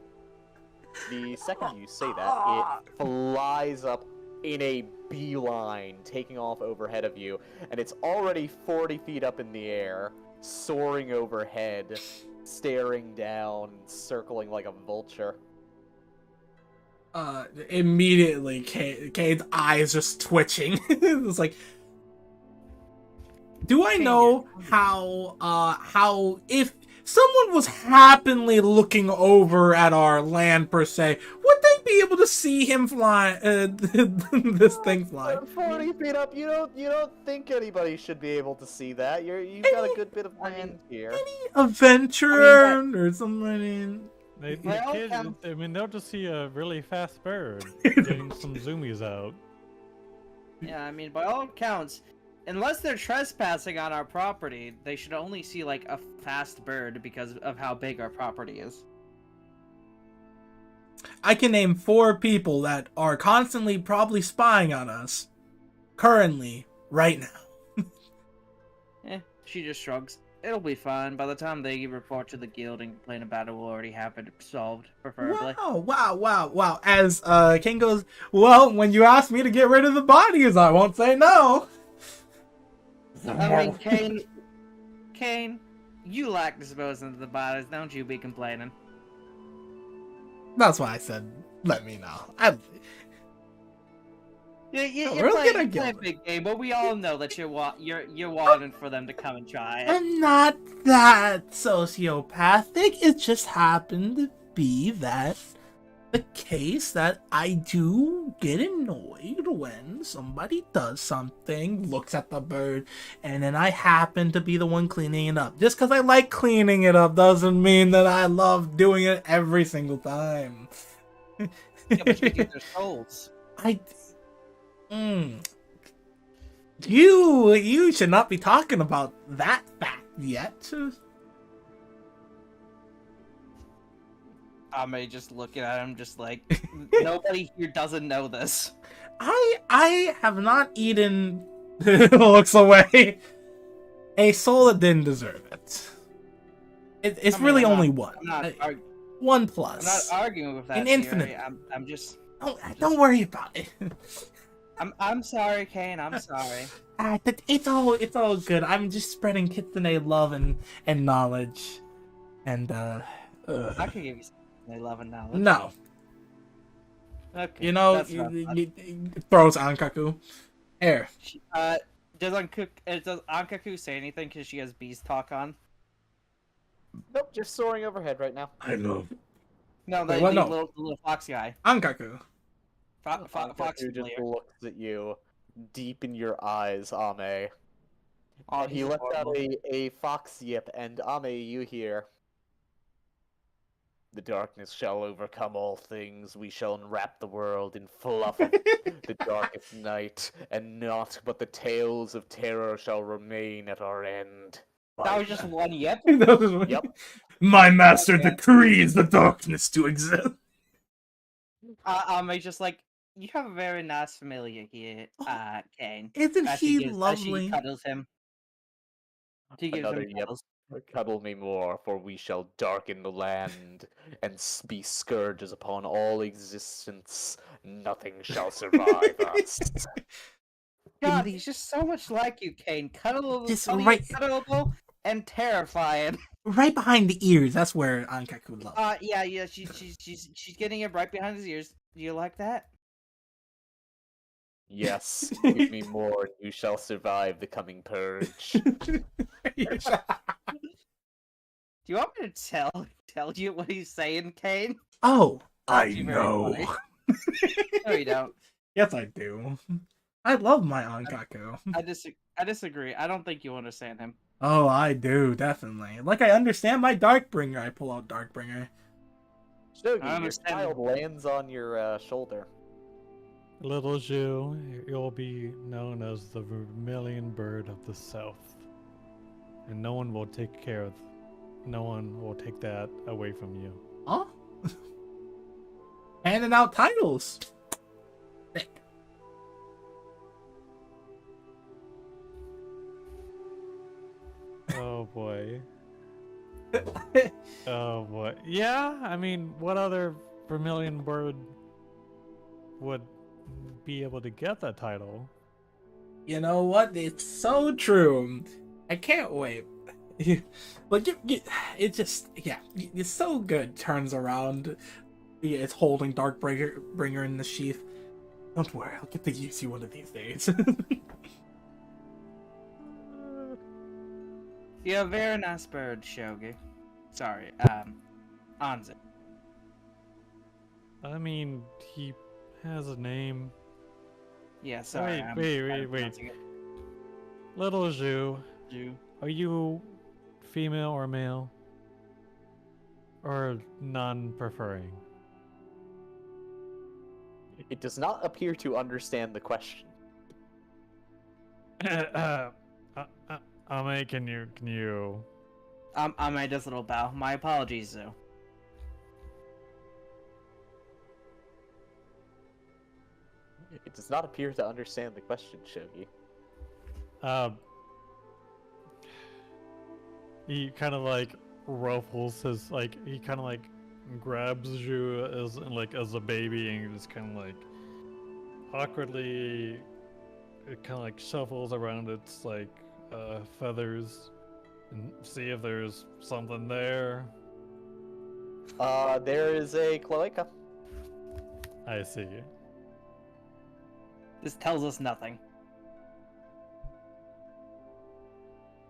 The second you say that, it flies up in a beeline, taking off overhead of you, and it's already 40 feet up in the air, soaring overhead, staring down, circling like a vulture. Immediately, Cade's eyes just twitching. It's like, do I know how if someone was happily looking over at our land per se, would they be able to see him fly? This thing fly. 40 feet up, you don't think anybody should be able to see that. You've got a good bit of land here. Any adventurer or somebody? They'll just see a really fast bird getting some zoomies out. Yeah, I mean, by all accounts, unless they're trespassing on our property, they should only see, like, a fast bird because of how big our property is. I can name 4 people that are constantly probably spying on us. Currently, right now. She just shrugs. It'll be fine. By the time they report to the guild and complain about it, will already have it solved, preferably. Wow. As King goes, well, when you ask me to get rid of the bodies, I won't say no. I mean, Kane, you like disposing of the bodies, don't you be complaining? That's why I said, let me know. You're playing a big game, but we all know that you're wanting for them to come and try it. I'm not that sociopathic. It just happened to be that the case that I do get annoyed when somebody does something, looks at the bird, and then I happen to be the one cleaning it up. Just because I like cleaning it up doesn't mean that I love doing it every single time. Yeah, but you get their souls. You should not be talking about that fact yet. I may just looking at him, just like nobody here doesn't know this. I have not eaten. Looks away. A soul that didn't deserve it. It's really only one. One plus. I'm not arguing with that. An infinite. I'm just. Don't worry about it. I'm sorry, Kane. I'm sorry. It's all good. I'm just spreading kitsune love and knowledge. And I could give you some love and knowledge. no. Okay. You know, That's not fun. throws Ankaku. Air. Does Ankaku say anything because she has beast talk on? Nope, just soaring overhead right now. I love No, Wait, the, what? the No. little fox guy. Ankaku. Fox Ankaku just player. looks at you deep in your eyes, Ame. Oh, And he he's lets out adorable. a fox yip, and Ame, you hear. The darkness shall overcome all things. We shall enwrap the world in fluff of the darkest night, and naught but the tales of terror shall remain at our end. That was just one yep. Yep. My master Okay. decrees the darkness to exist. It's just like, you have a very nice familiar here, Kane. Isn't As he she lovely? cuddles him. She gives Another him yep. cuddles. Cuddle me more, for we shall darken the land and be scourges upon all existence. Nothing shall survive us. God, he's just so much like you, Kane. Just Cuddleable and terrifying. Right behind the ears. That's where Ankaku loves. Yeah. She's getting it right behind his ears. Do you like that? Yes, give me more, and you shall survive the coming purge. Do you want me to tell you what he's saying, Kane? Oh, I Actually very know. funny. No, you don't. Yes, I do. I love my Ankaku. I disagree. I don't think you understand him. Oh, I do, definitely. Like I understand my Darkbringer. I pull out Darkbringer. Shogi, I your understand. child lands on your shoulder. Little Zhu, you'll be known as the vermilion bird of the south. And no one will take that away from you. Huh? Handing out titles. Thick. Oh boy. Oh boy. Yeah, I mean, what other vermilion bird would be able to get that title? You know what? It's so true. I can't wait. But it just, yeah, it's so good. Turns around. Yeah, it's holding Darkbringer in the sheath. Don't worry, I'll get to use you one of these days. You're a very nice bird, Shogi. Sorry, Anzu. I mean, he has a name. Yeah, sorry. Wait. Little Zhu, You. are you female or male? Or non-preferring? It does not appear to understand the question. Ame, can you? I made this little bow. My apologies, Zoo. It does not appear to understand the question, Shogi. He kind of like ruffles his he kind of like grabs you as a baby and just kind of like awkwardly it kind of like shuffles around its feathers and see if there's something there. There is a cloaca. I see. This tells us nothing.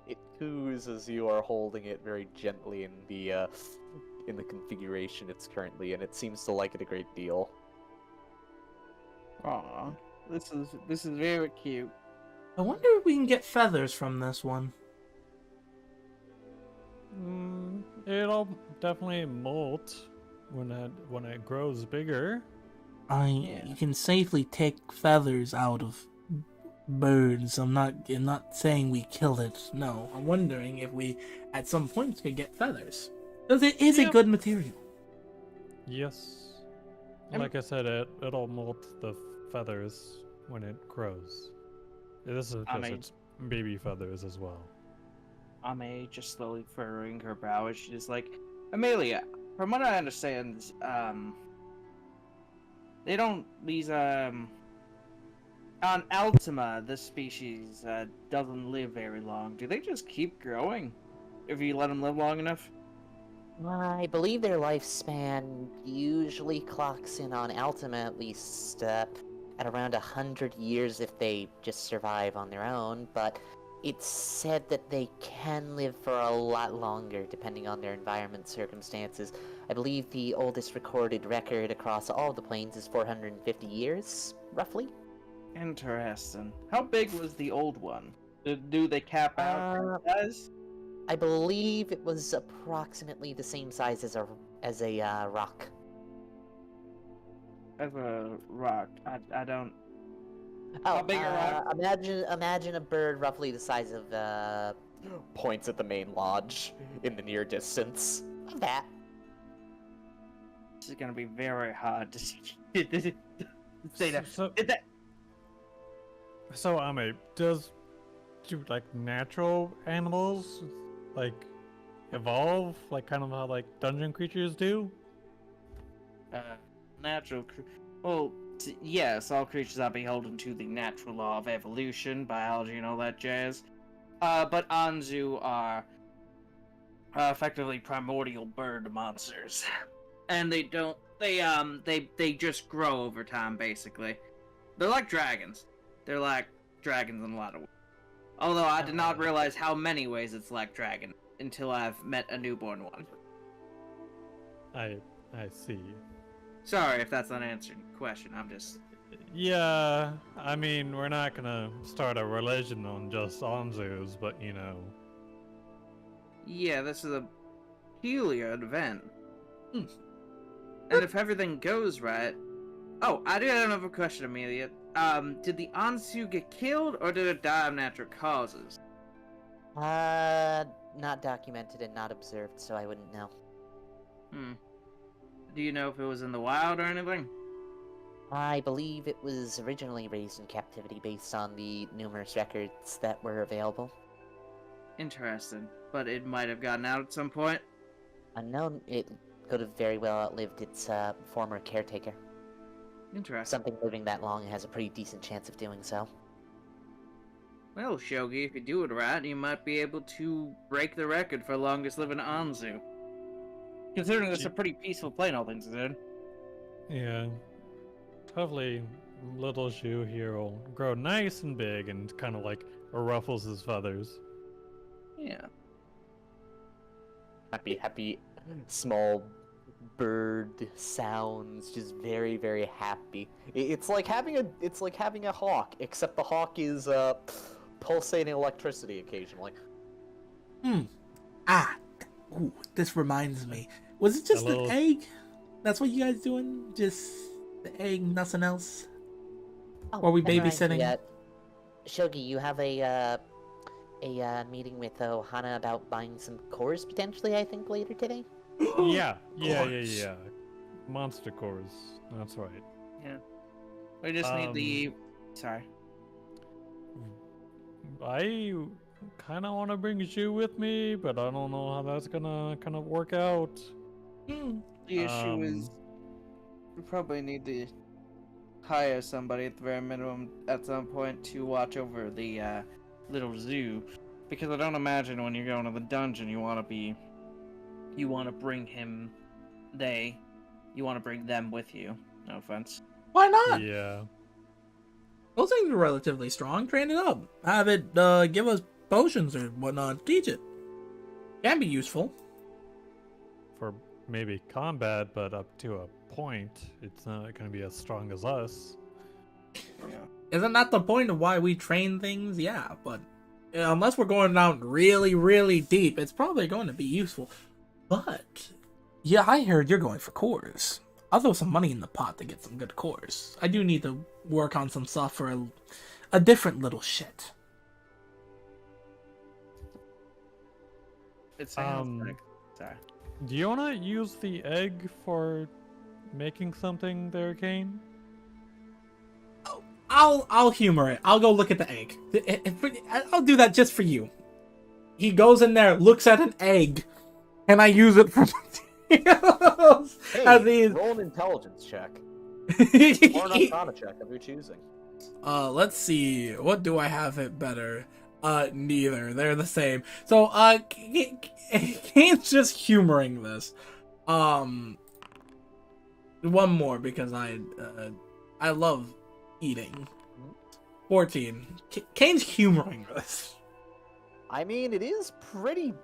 It coos as you are holding it very gently in the configuration it's currently in. It seems to like it a great deal. Aw, this is very cute. I wonder if we can get feathers from this one. It'll definitely molt when it grows bigger. You can safely take feathers out of birds. I'm not saying we kill it. No, I'm wondering if we at some point could get feathers. Because it is a good material. Yes. Like I said, it'll molt the feathers when it grows. This is just its baby feathers as well. Ame just slowly furrowing her brow as she's like, Amelia, from what I understand, On Ultima, this species doesn't live very long. Do they just keep growing if you let them live long enough? I believe their lifespan usually clocks in on Ultima at least at around 100 years if they just survive on their own, but it's said that they can live for a lot longer depending on their environment circumstances. I believe the oldest recorded record across all the planes is 450 years, roughly. Interesting. How big was the old one? Do they cap out size? I believe it was approximately the same size as a rock. As a rock. I don't. Oh, How big a rock? Imagine a bird roughly the size of Points at the main lodge in the near distance. that. This is gonna be very hard to say that. So Ame, do like natural animals like evolve like kind of how like dungeon creatures do? Well, yes, all creatures are beholden to the natural law of evolution, biology, and all that jazz. But Anzu are effectively primordial bird monsters, and they just grow over time. Basically, they're like dragons. They're like dragons in a lot of ways. Although I did not realize how many ways it's like dragon until I've met a newborn one. I see. Sorry if that's not answering your question. I'm just. Yeah, I mean, we're not gonna start a religion on just Anzus, but you know. Yeah, this is a peculiar event. And if everything goes right... Oh, I do have another question, Amelia. Did the Anzu get killed, or did it die of natural causes? Not documented and not observed, so I wouldn't know. Do you know if it was in the wild or anything? I believe it was originally raised in captivity based on the numerous records that were available. Interesting. But it might have gotten out at some point? Unknown, it could have very well outlived its former caretaker. Interesting. Something living that long has a pretty decent chance of doing so. Well, Shogi, if you do it right, you might be able to break the record for longest living Anzu. Considering this is a pretty peaceful plane, all things considered. Yeah. Hopefully, little Shu here will grow nice and big and kind of like ruffles his feathers. Yeah. Happy, small bird sounds, just very, very happy. It's like having a hawk, except the hawk is pulsating electricity occasionally. Ooh, this reminds me. Was it just the egg? That's what you guys doing? Just the egg, nothing else? Oh, Or are we that reminds me, babysitting? Shogi, you have a meeting with Ohana about buying some cores potentially, I think, later today? Yeah. Course. Monster cores. That's right. Yeah. We just need the... Sorry. I kind of want to bring Shu with me, but I don't know how that's gonna kind of work out. The issue is... We probably need to hire somebody at the very minimum at some point to watch over the little zoo. Because I don't imagine when you're going to the dungeon you want to bring him... You want to bring them with you. No offense. Why not? Yeah. Those things are relatively strong. Train it up. Have it give us potions or whatnot. Teach it. Can be useful. For maybe combat, but up to a point, it's not going to be as strong as us. Yeah. Isn't that the point of why we train things? Yeah, but unless we're going down really, really deep, it's probably going to be useful. But, yeah, I heard you're going for cores. I'll throw some money in the pot to get some good cores. I do need to work on some stuff for a different little shit. It sounds like... Sorry. Do you want to use the egg for making something there, Kane? I'll humor it. I'll go look at the egg. I'll do that just for you. He goes in there, looks at an egg, and I use it for Hey, roll an intelligence check. Or an arcana check of your choosing. Let's see. What do I have it better? Neither. They're the same. So, Kane's just humoring this. One more because I love eating. 14. Kane's humoring this. I mean, it is pretty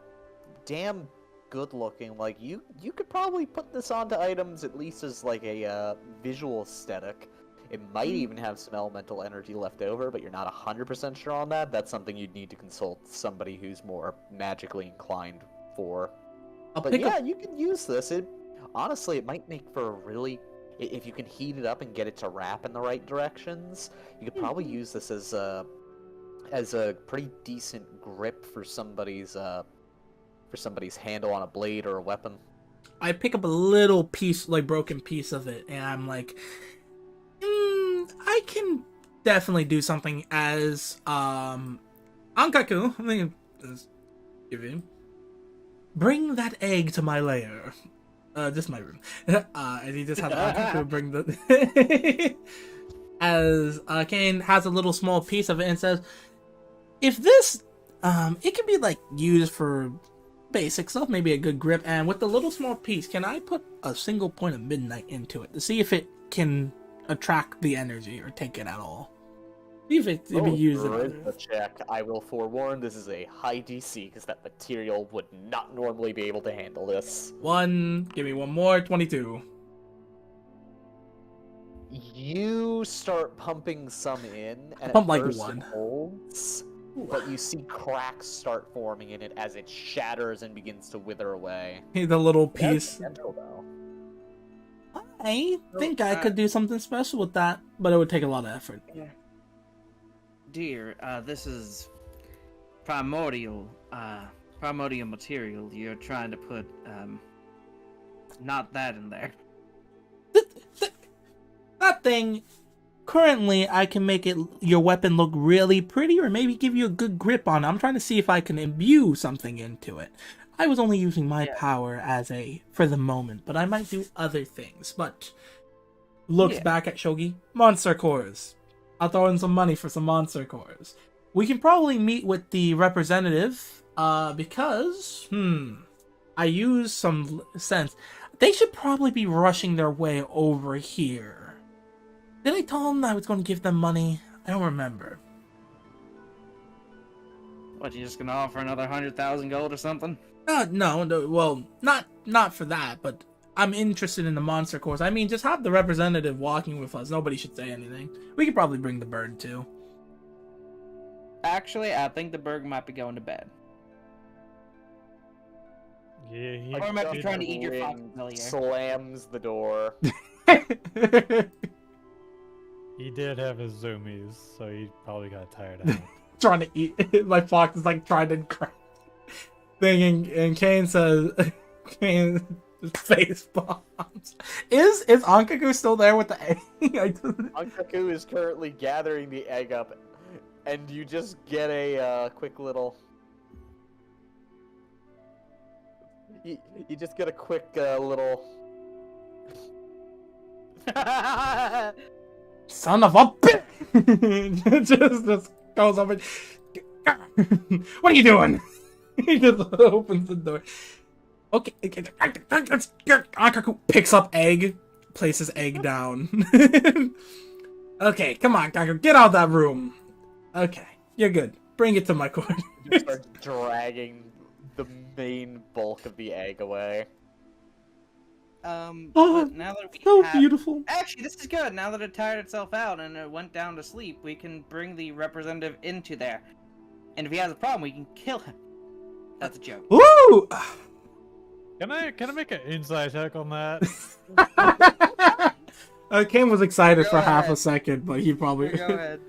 damn good looking. Like, you could probably put this onto items at least as like a visual aesthetic. It might even have some elemental energy left over, but you're not 100% sure on that. That's something you'd need to consult somebody who's more magically inclined for. But yeah, you can use this. Honestly, it might make for a really... If you can heat it up and get it to wrap in the right directions, you could probably use this as a pretty decent grip for somebody's handle on a blade or a weapon. I pick up a little piece, like broken piece of it, and I'm like, I can definitely do something as Ankaku. I think just give him. Bring that egg to my lair. Just my room. And he just has Ankaku bring the. As Kane has a little small piece of it and says, if this, it can be like used for basic stuff, maybe a good grip, and with the little small piece, can I put a single point of midnight into it to see if it can attract the energy or take it at all? See if it be used. A check. I will forewarn, this is a high DC because that material would not normally be able to handle this. Give me one more. 22. You start pumping some in, and Pump at like first one. it holds, but you see cracks start forming in it as it shatters and begins to wither away. The little piece. That's gentle, though. I think I could do something special with that, but it would take a lot of effort. Yeah. Dear, this is primordial material. You're trying to put, not that in there. That thing, currently I can make your weapon look really pretty or maybe give you a good grip on it. I'm trying to see if I can imbue something into it. I was only using my power for the moment, but I might do other things. But looks back at Shogi. Monster cores. I'll throw in some money for some monster cores. We can probably meet with the representative, because, I use some sense. They should probably be rushing their way over here. Did I tell them I was going to give them money? I don't remember. What, you just gonna offer another 100,000 gold or something? No, well, not for that, but I'm interested in the monster course. I mean, just have the representative walking with us. Nobody should say anything. We could probably bring the bird, too. Actually, I think the bird might be going to bed. Yeah, he Or might be trying to eat your fox familiar. Slams the door. He did have his zoomies, so he probably got tired out. Trying to eat. My fox is like trying to crack thing, and Kane says, Kane face bombs. Is Ankaku still there with the egg? Ankaku is currently gathering the egg up, and you just get a quick little... You just get a quick little... Son of a bitch! just goes over. What are you doing? He just opens the door. Okay. Ankaku picks up egg, places egg down. Okay, come on, Ankaku, get out of that room. Okay, you're good. Bring it to my court. You start dragging the main bulk of the egg away. But now that we so have... beautiful. Actually, this is good. Now that it tired itself out and it went down to sleep, we can bring the representative into there. And if he has a problem, we can kill him. That's a joke. Woo! Can I make an inside check on that? Kane was excited for half ahead. a second, but he probably... Go ahead.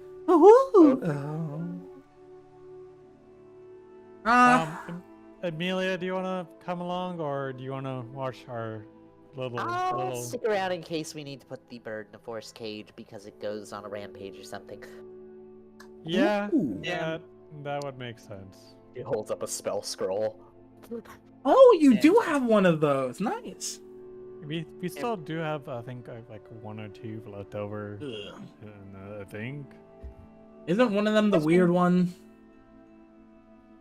Amelia, do you want to come along, or do you want to watch our little... I'll stick around in case we need to put the bird in a forced cage because it goes on a rampage or something. Yeah, Ooh. that would make sense. He holds up a spell scroll. Oh, you do have one of those. Nice. We still do have, I think, like 1 or 2 left over. Ugh. And, I think. Isn't one of them the weird one?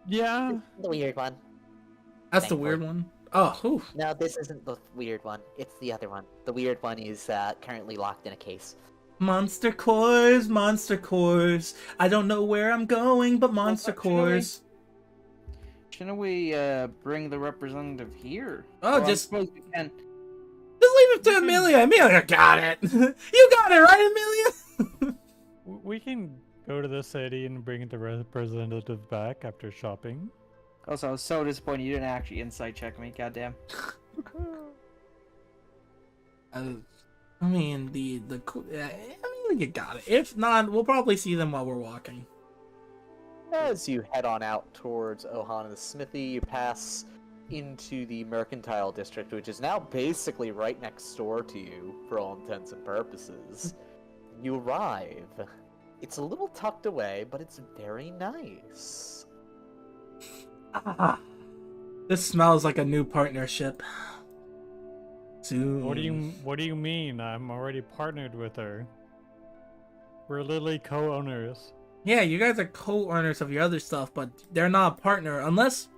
Yeah. The weird one. That's the Thankfully. weird one. Oh, oof. No, this isn't the weird one. It's the other one. The weird one is currently locked in a case. Monster cores, monster cores. I don't know where I'm going, but monster cores. Shouldn't we bring the representative here? Oh, Or I just suppose we can. Just leave it to Amelia. Amelia got it. You got it, right, Amelia? We can go to the city and bring the representative back after shopping. Also, I was so disappointed you didn't actually insight check me. Goddamn. I mean, you got it. If not, we'll probably see them while we're walking. As you head on out towards Ohana's smithy, you pass into the mercantile district, which is now basically right next door to you, for all intents and purposes. You arrive. It's a little tucked away, but it's very nice. This smells like a new partnership. Soon. What do you mean? I'm already partnered with her. We're literally co-owners. Yeah, you guys are co-owners of your other stuff, but they're not a partner unless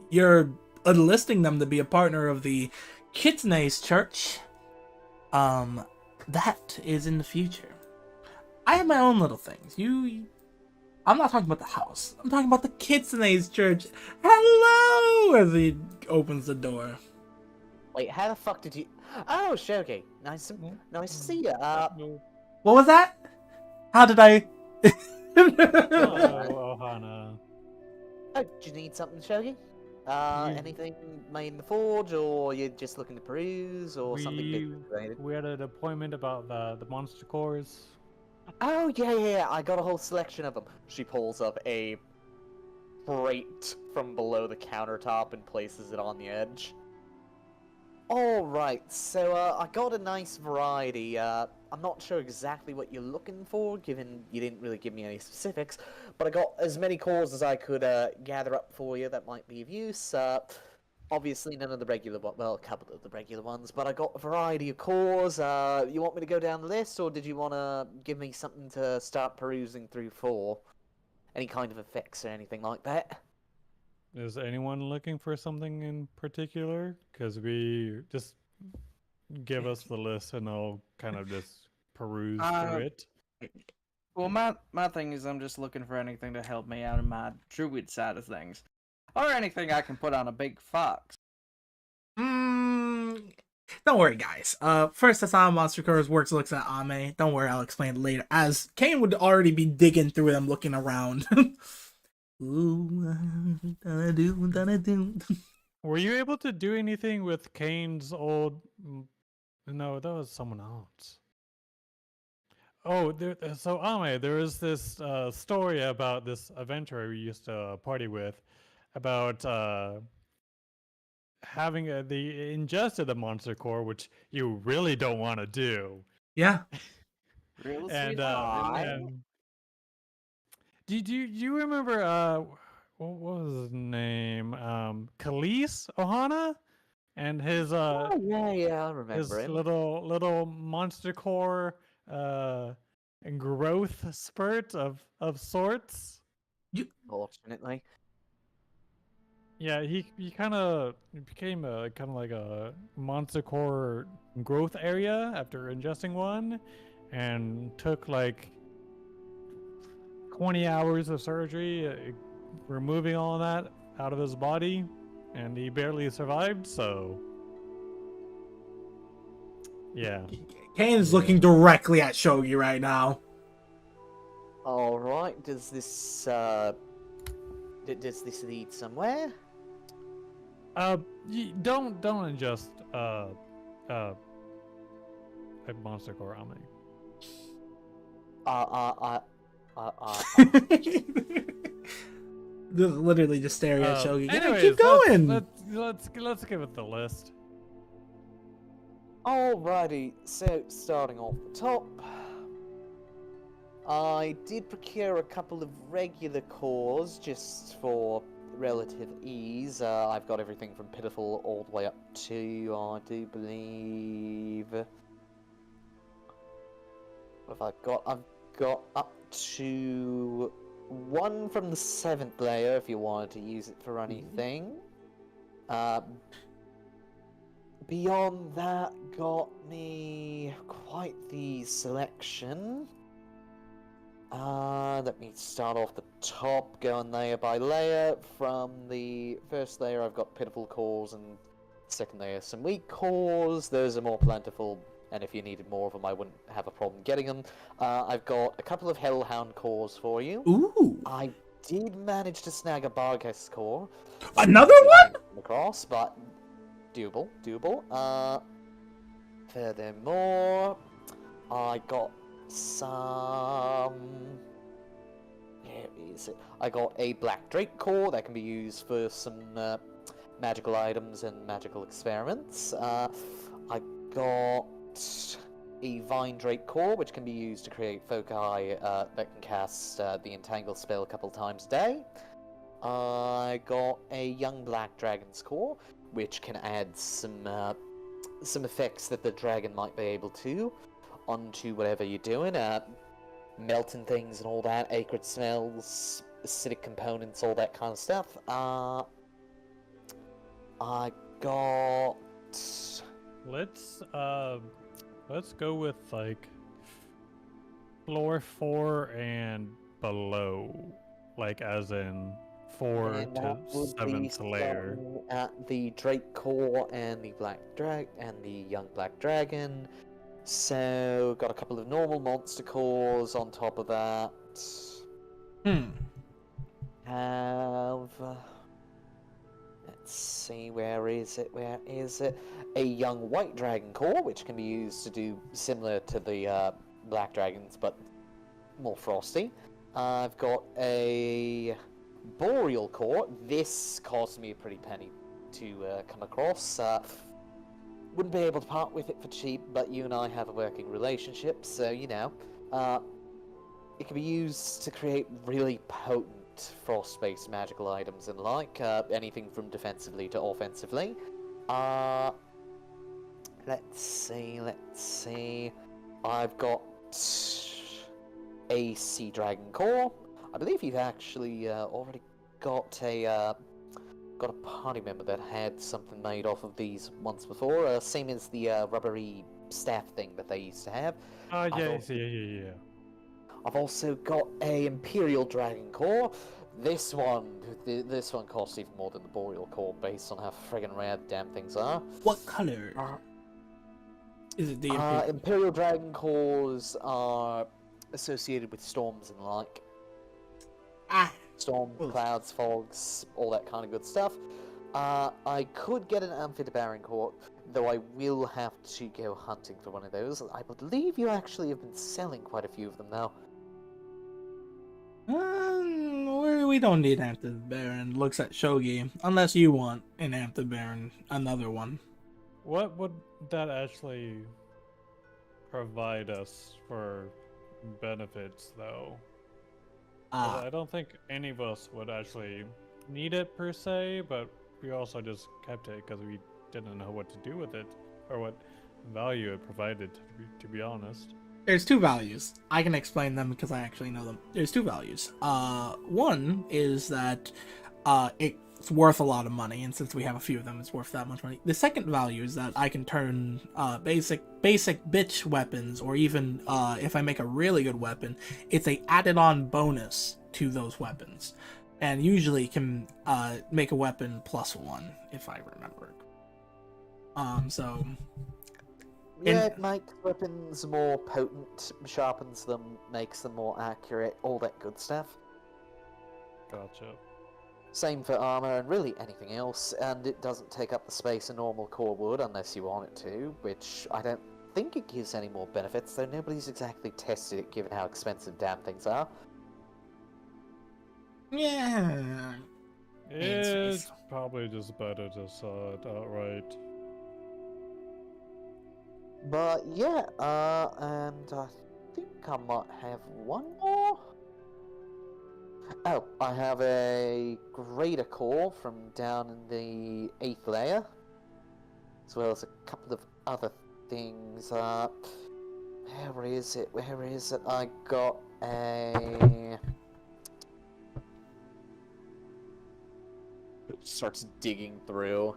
you're enlisting them to be a partner of the Kitsune's church. That is in the future. I have my own little things. I'm not talking about the house. I'm talking about the Kitsune's church. Hello, as he opens the door. Wait, how the fuck did you... Oh, Shogi. Nice to see you. What was that? How did I? Hello, Ohana. Oh, do you need something, Shogi? Anything made in the forge, or you're just looking to peruse, or something business related? We had an appointment about the monster cores. Oh, yeah, I got a whole selection of them. She pulls up a crate from below the countertop and places it on the edge. Alright, so I got a nice variety. I'm not sure exactly what you're looking for, given you didn't really give me any specifics, but I got as many cores as I could gather up for you that might be of use. Obviously none of the regular ones, well, a couple of the regular ones, but I got a variety of cores. You want me to go down the list, or did you want to give me something to start perusing through for? Any kind of effects or anything like that? Is anyone looking for something in particular? Because we just give us the list and I'll kind of just peruse through it. Well, my thing is I'm just looking for anything to help me out in my druid side of things. Or anything I can put on a big fox. Don't worry, guys. First, that's how Monster Cores works. Looks at Ame. Don't worry, I'll explain it later. As Kane would already be digging through them, looking around. Ooh, do. Were you able to do anything with Kane's old... No, that was someone else. Oh, so Ame, there was this story about this adventurer we used to party with, about having the ingested the monster core, which you really don't want to do. Yeah. Real And do you remember what was his name? Khalees Ohana and his Oh, yeah, I remember his him. little monster core growth spurt of sorts. Fortunately. Yeah, he kind of became a kind of like a monster core growth area after ingesting one, and took like 20 hours of surgery, removing all of that out of his body, and he barely survived. So, yeah. Kane's looking directly at Shogi right now. Alright, does this lead somewhere? Don't ingest a monster core on me. Literally just staring at Shogi. Yeah, Anyways, keep going. Let's give it the list. Alrighty, so starting off the top, I did procure a couple of regular cores just for relative ease. I've got everything from pitiful all the way up to, I do believe... What have I got? I've got up to 1 from the 7th layer if you wanted to use it for anything. Beyond that, got me quite the selection. Let me start off the top, going layer by layer. From the first layer, I've got pitiful cores, and second layer, some weak cores. Those are more plentiful, and if you needed more of them, I wouldn't have a problem getting them. I've got a couple of hellhound cores for you. Ooh. I did manage to snag a barghest core. Another one? Across, but doable. Furthermore, I got some... Where is it? I got a Black Drake core that can be used for some magical items and magical experiments. I got a Vine Drake core, which can be used to create foci that can cast the Entangle spell a couple times a day. I got a Young Black Dragon's core, which can add some effects that the dragon might be able to onto whatever you're doing. Melting things and all that, acrid smells, acidic components, all that kind of stuff. I got... Let's go with like floor 4 and below, like as in 4 And to that would be 7th layer. starting at the Drake core and the Young Black Dragon. So got a couple of normal monster cores on top of that. Have let's see, where is it? A Young White Dragon core, which can be used to do similar to the Black Dragons, but more frosty. I've got a Boreal core. This cost me a pretty penny to come across. Wouldn't be able to part with it for cheap, but you and I have a working relationship, so you know. It can be used to create really potent frost-based magical items and like, anything from defensively to offensively. Let's see. I've got a Sea Dragon core. I believe you've actually already got a party member that had something made off of these once before. Same as the rubbery staff thing that they used to have. Yeah. I've also got a Imperial Dragon core. This one costs even more than the Boreal core based on how friggin' rare the damn things are. What color? Is it the Imperial Dragon cores are associated with storms and like. Storm, clouds, fogs, all that kind of good stuff. I could get an Amphibian core, though I will have to go hunting for one of those. I believe you actually have been selling quite a few of them now. We don't need Amphibian. Looks at Shogi, unless you want an Amphibian, another one. What would that actually provide us for benefits, though? I don't think any of us would actually need it per se, but we also just kept it because we didn't know what to do with it or what value it provided, to be honest. There's 2 values. I can explain them because I actually know them. There's 2 values. One is that it's worth a lot of money, and since we have a few of them, it's worth that much money. The second value is that I can turn basic bitch weapons, or even if I make a really good weapon, it's a added-on bonus to those weapons, and usually can make a weapon +1 if I remember. So. Yeah, it makes weapons more potent, sharpens them, makes them more accurate, all that good stuff. Gotcha. Same for armor and really anything else, and it doesn't take up the space a normal core would unless you want it to, which I don't think it gives any more benefits, though nobody's exactly tested it given how expensive damn things are. Yeah. It's probably just better to sell it outright. But yeah, and I think I might have one more. Oh, I have a greater core from down in the 8th layer, as well as a couple of other things. Where is it? Where is it? I got a... Starts digging through.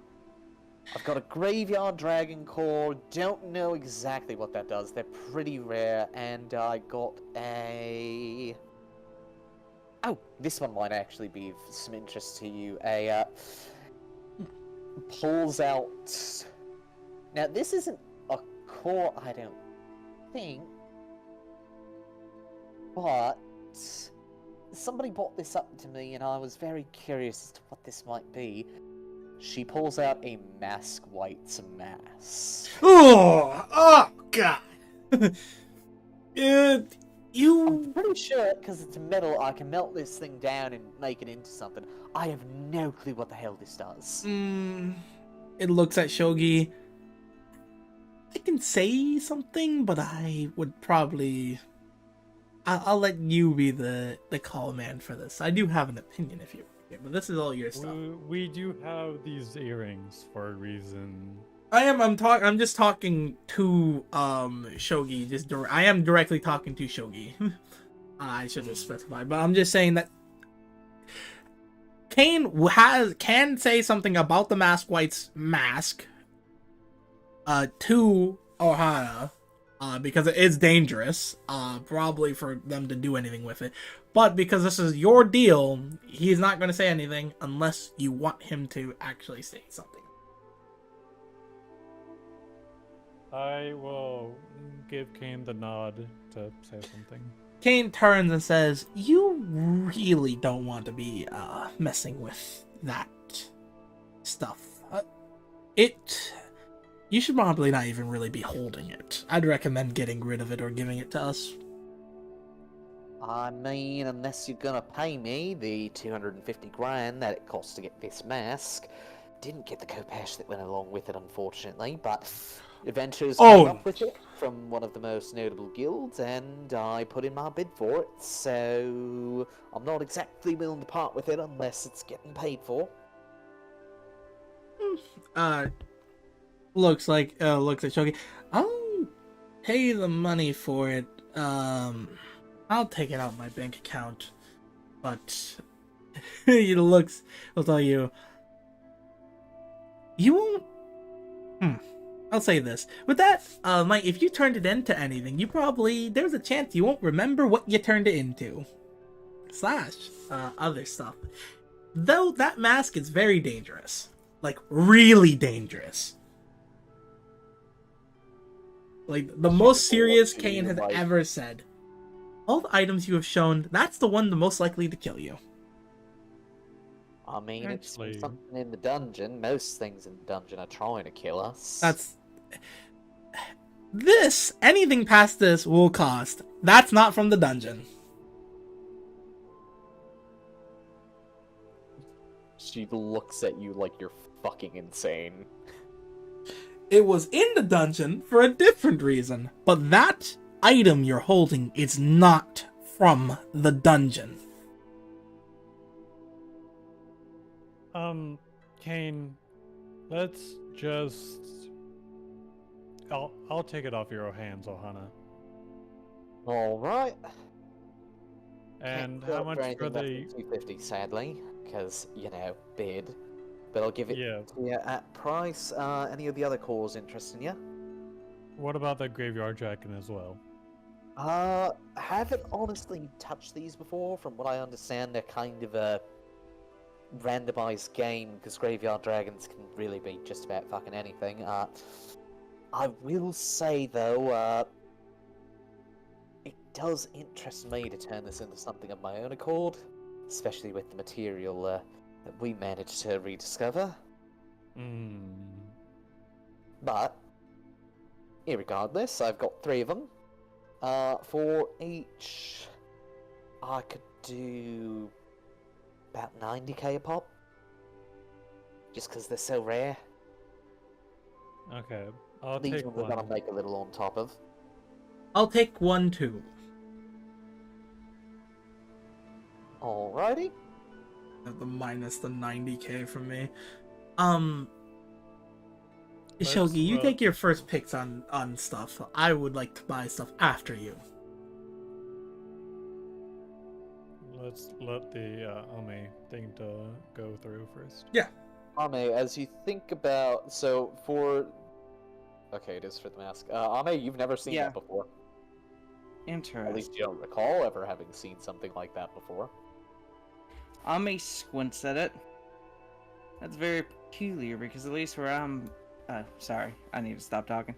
I've got a graveyard dragon core. Don't know exactly what that does. They're pretty rare, and I got a... Oh, this one might actually be of some interest to you. Pulls out... Now, this isn't a core, I don't think. But... somebody brought this up to me, and I was very curious as to what this might be. She pulls out a mask white's mask. Oh God! You. I'm pretty sure, because it's metal, I can melt this thing down and make it into something. I have no clue what the hell this does. It looks at Shogi. I can say something, but I would probably. I'll let you be the call man for this. I do have an opinion if you. But this is all your stuff. We do have these earrings for a reason. I'm just talking to Shogi. I am directly talking to Shogi. I should have specified, but I'm just saying that Kane can say something about the Mask White's mask to Ohana. Because it is dangerous, probably for them to do anything with it. But because this is your deal, he's not going to say anything unless you want him to actually say something. I will give Kane the nod to say something. Kane turns and says, "You really don't want to be messing with that stuff. You should probably not even really be holding it. I'd recommend getting rid of it or giving it to us." I mean, unless you're gonna pay me the 250 grand that it costs to get this mask. Didn't get the Kopesh that went along with it, unfortunately, but adventures came up with it from one of the most notable guilds, and I put in my bid for it, so I'm not exactly willing to part with it unless it's getting paid for. Looks at Shogi. I'll pay the money for it. I'll take it out of my bank account. But will tell you. You won't. I'll say this. With that, Mike, if you turned it into anything, there's a chance you won't remember what you turned it into. / other stuff. Though that mask is very dangerous. Like, really dangerous. Like, the most serious Kane has ever said. All the items you have shown, that's the one the most likely to kill you. I mean, it's something in the dungeon. Most things in the dungeon are trying to kill us. Anything past this will cost. That's not from the dungeon. She looks at you like you're fucking insane. It was in the dungeon for a different reason, but that item you're holding is not from the dungeon. Kane, let's just... I'll take it off your hands, Ohana. Alright. And how much for the... 250, sadly, because, bid. But I'll give it to you at price. Any of the other cores interesting you? What about the graveyard dragon as well? Haven't honestly touched these before. From what I understand, they're kind of a randomized game, because graveyard dragons can really be just about fucking anything. I will say, though, it does interest me to turn this into something of my own accord, especially with the material that we managed to rediscover. But, irregardless, I've got 3 of them. For each, I could do about 90k a pop. Just because they're so rare. Okay, I'll These take ones one. I'm gonna make a little on top of. I'll take 1 too. Alrighty. The minus the 90k from me. Let's, Shogi, you uh, take your first picks on stuff. I would like to buy stuff after you. Let's let the Ame thing to go through first. Yeah. Ame, as you think about, so for, okay, it is for the mask. Ame, you've never seen Yeah. that before. At Interesting. least you don't recall ever having seen something like that before. Ame squints at it. That's very peculiar because at least where I'm. Sorry, I need to stop talking.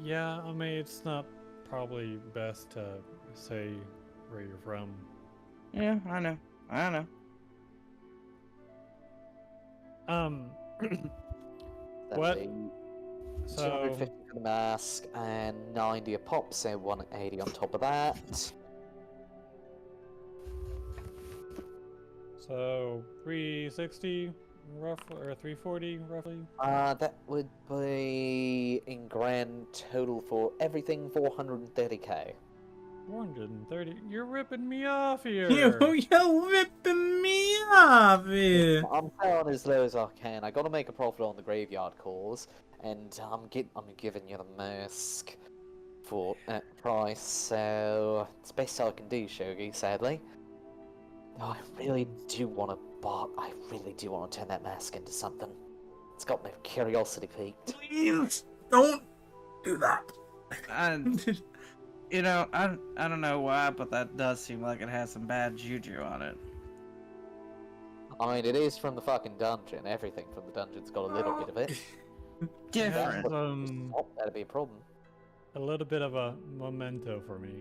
Yeah, I mean, it's not probably best to say where you're from. Yeah, I know. That's What? a So, 250 for the mask and 90 a pop, so 180 on top of that. so 360 roughly, or 340 roughly. That would be in grand total for everything 430k. 430. You're ripping me off here. You're ripping me off here. I'm paying as low as I can. I gotta make a profit on the graveyard calls, and I'm giving you the mask for that price, so it's the best I can do, Shogi, sadly. I really do want to turn that mask into something. It's got my curiosity piqued. Please don't do that. And I don't know why, but that does seem like it has some bad juju on it. I mean, it is from the fucking dungeon. Everything from the dungeon's got a little bit of it. Different. Oh, that'd be a problem. A little bit of a memento for me.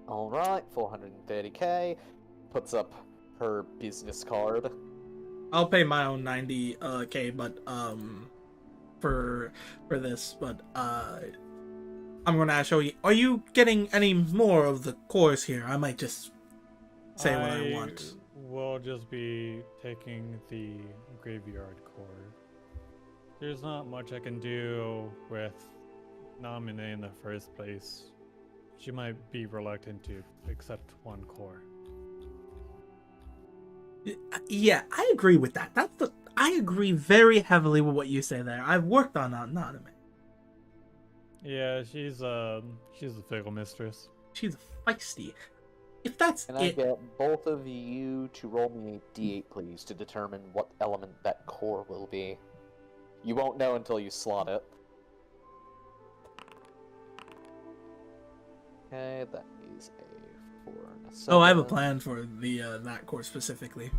Alright, 430k. Puts up her business card. I'll pay my own 90k, but for this, but I'm gonna ask you, are you getting any more of the cores here? I might just say what I want. We'll just be taking the graveyard core. There's not much I can do with Namine in the first place. She might be reluctant to accept one core. Yeah, I agree with that. I agree very heavily with what you say there. I've worked on anime. Yeah, she's a fickle mistress. She's feisty. If that's Can I it, get both of you to roll me a d8, please, to determine what element that core will be? You won't know until you slot it. Okay, that is a 4 and a 7. oh, I have a plan for the that core specifically.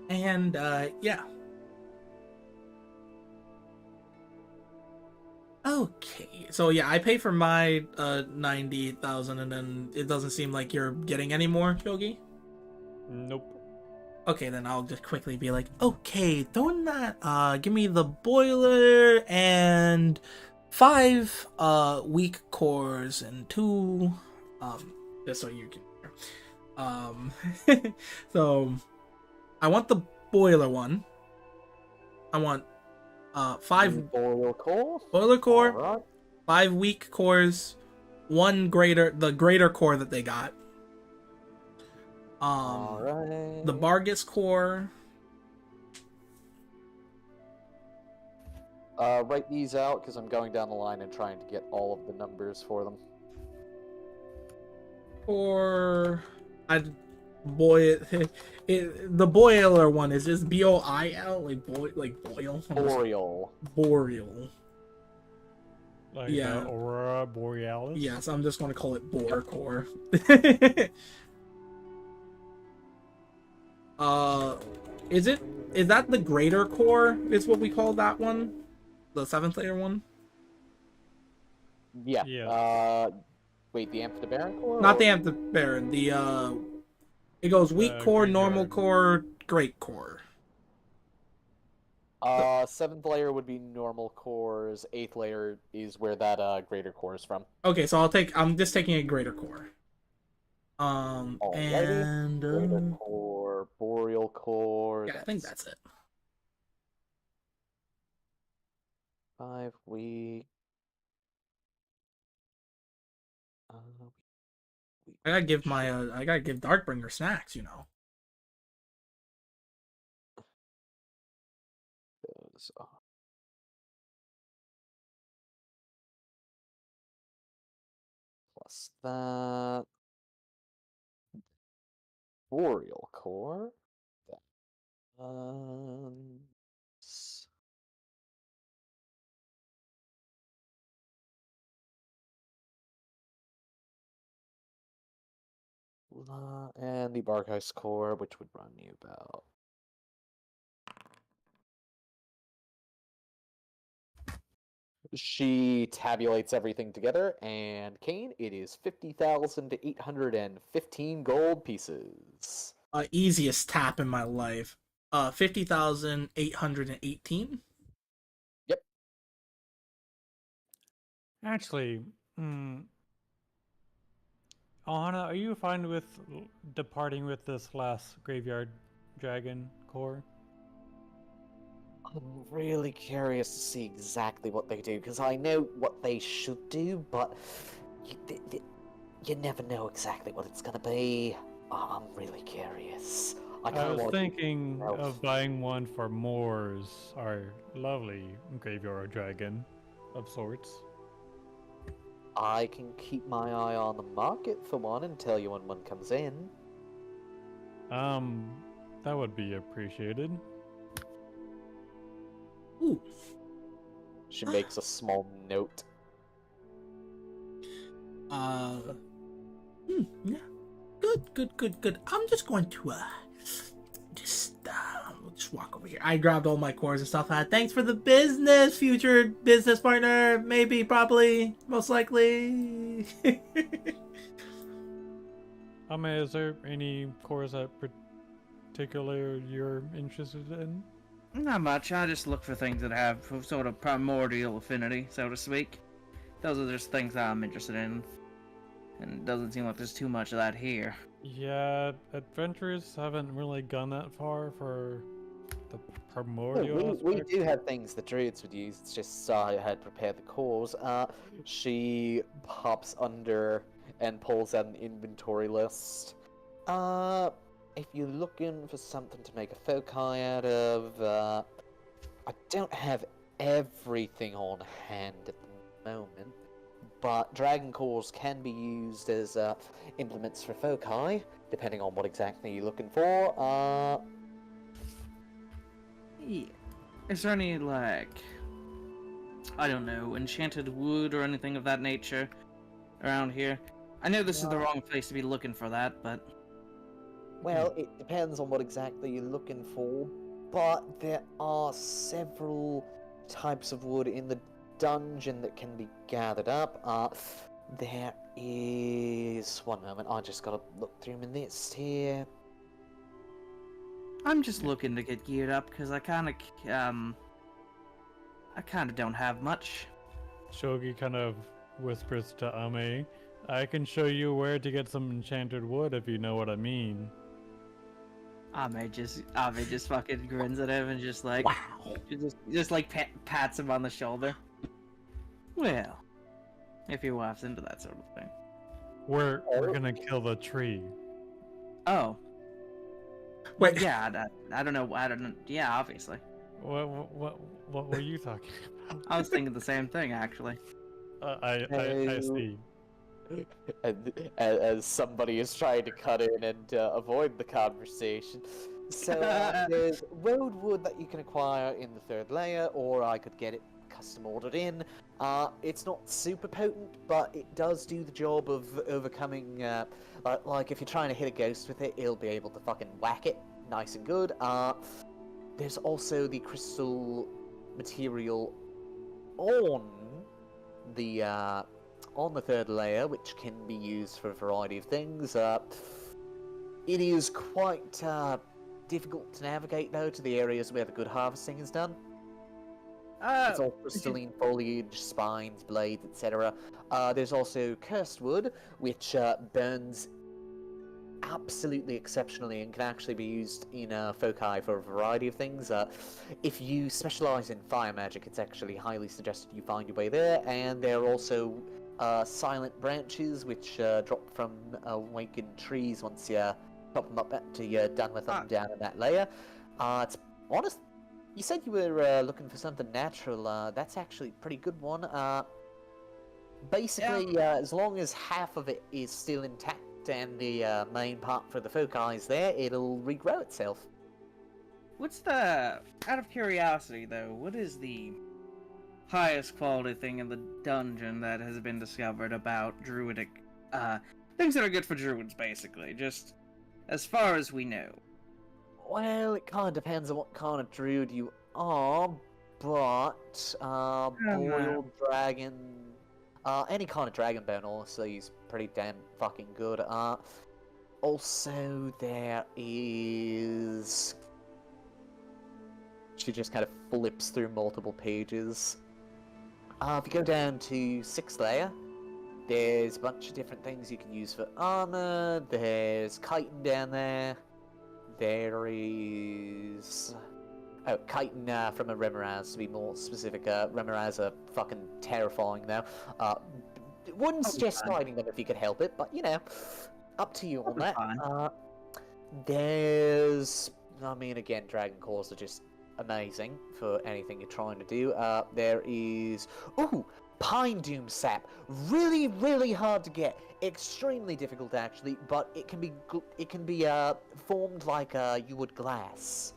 And yeah. Okay, so yeah, I pay for my 90,000, and then it doesn't seem like you're getting any more, Shogi. Nope. Okay, then I'll just quickly be like, okay, throwing that, give me the boiler and 5 weak cores and 2 just so you can so I want the boiler one. I want 5 boiler core. boiler core, Alright. 5 weak cores, 1 the greater core that they got. Alright. The Bargus core. Write these out because I'm going down the line and trying to get all of the numbers for them. Or the boiler one is just BOIL, like boil. Boreal. Boreal. Like Yeah. the Aurora Borealis. Yes, I'm just gonna call it Boar Core. Is that the greater core? Is what we call that one? The 7th layer one? Yeah. Yeah. Wait, the Amphibaron core? Not or- the Amphibaron. It goes weak core, normal graveyard. core, great core. 7th layer would be normal cores. 8th layer is where that greater core is from. Okay, so I'm just taking a greater core. And Greater core, boreal core. yeah, I think that's it. 5 weak. I gotta give Darkbringer snacks, you know. So, plus that. Boreal core. Um, s- and the Barkhouse core, which would run you about. She tabulates everything together, and Kane, it is 50,815 gold pieces. Easiest tap in my life. 50,818. Yep. Actually, Alana, are you fine with departing with this last graveyard dragon core? I'm really curious to see exactly what they do, because I know what they should do, but you never know exactly what it's gonna be. I'm really curious. I was wanna thinking keep- of buying one for Moore's, our lovely graveyard dragon of sorts. I can keep my eye on the market for one and tell you when one comes in. That would be appreciated. Ooh. She makes a small note. Yeah. Good. I'm just going to just walk over here. I grabbed all my cores and stuff. Thanks for the business, future business partner. Maybe, probably, most likely. Is there any cores that particular you're interested in? Not much. I just look for things that have sort of primordial affinity, so to speak. Those are just things that I'm interested in. And it doesn't seem like there's too much of that here. Yeah, adventurers haven't really gone that far for the primordial We aspect. do have things the druids would use. It's just I had prepared the cores. She pops under and pulls out an inventory list. If you're looking for something to make a foci out of, I don't have everything on hand at the moment, but dragon cores can be used as implements for foci, depending on what exactly you're looking for. Yeah. Is there any, like, I don't know, enchanted wood or anything of that nature around here? I know this is the wrong place to be looking for that, but... Well, it depends on what exactly you're looking for, but there are several types of wood in the dungeon that can be gathered up. There is... One moment, I just gotta look through my list here. I'm just looking to get geared up, because I kind of don't have much. Shogi kind of whispers to Ame, I can show you where to get some enchanted wood if you know what I mean. Ame just fucking grins at him and just like, Wow. just like pats him on the shoulder. Well, if he wafts into that sort of thing. We're gonna kill the tree. Oh. Wait. Yeah, I don't know. Yeah, obviously. What were you talking about? I was thinking the same thing, actually. I see. As somebody is trying to cut in and avoid the conversation. So there's road wood that you can acquire in the third layer, or I could get it custom ordered in. It's not super potent, but it does do the job of overcoming, like if you're trying to hit a ghost with it, it'll be able to fucking whack it nice and good. There's also the crystal material on the third layer, which can be used for a variety of things. It is quite difficult to navigate, though, to the areas where the good harvesting is done. It's all crystalline foliage, spines, blades, etc. There's also cursed wood, which burns absolutely exceptionally and can actually be used in foci for a variety of things. If you specialize in fire magic, it's actually highly suggested you find your way there, and there are also silent branches, which drop from awakened trees once you chop them up after you're done with them down in that layer. It's honest. You said you were looking for something natural. That's actually a pretty good one. Basically, as long as half of it is still intact and the main part for the foci is there, it'll regrow itself. What's the... Out of curiosity, though, what is the highest quality thing in the dungeon that has been discovered about druidic... things that are good for druids, basically, just as far as we know? Well, it kind of depends on what kind of druid you are, but boiled dragon, any kind of dragon bone honestly is pretty damn fucking good. Also there is... She just kind of flips through multiple pages. If you go down to 6th layer, there's a bunch of different things you can use for armor. There's chitin down there. There is... Oh, chitin from a Remoraz, to be more specific. Remoraz are fucking terrifying, though. Wouldn't suggest fighting them if you could help it, but, you know, up to you on that. There's... I mean, again, Dragon Cores are just amazing for anything you're trying to do. There is... Ooh! Pine Doom Sap. Really, really hard to get. Extremely difficult, actually, but it can be formed like you would glass.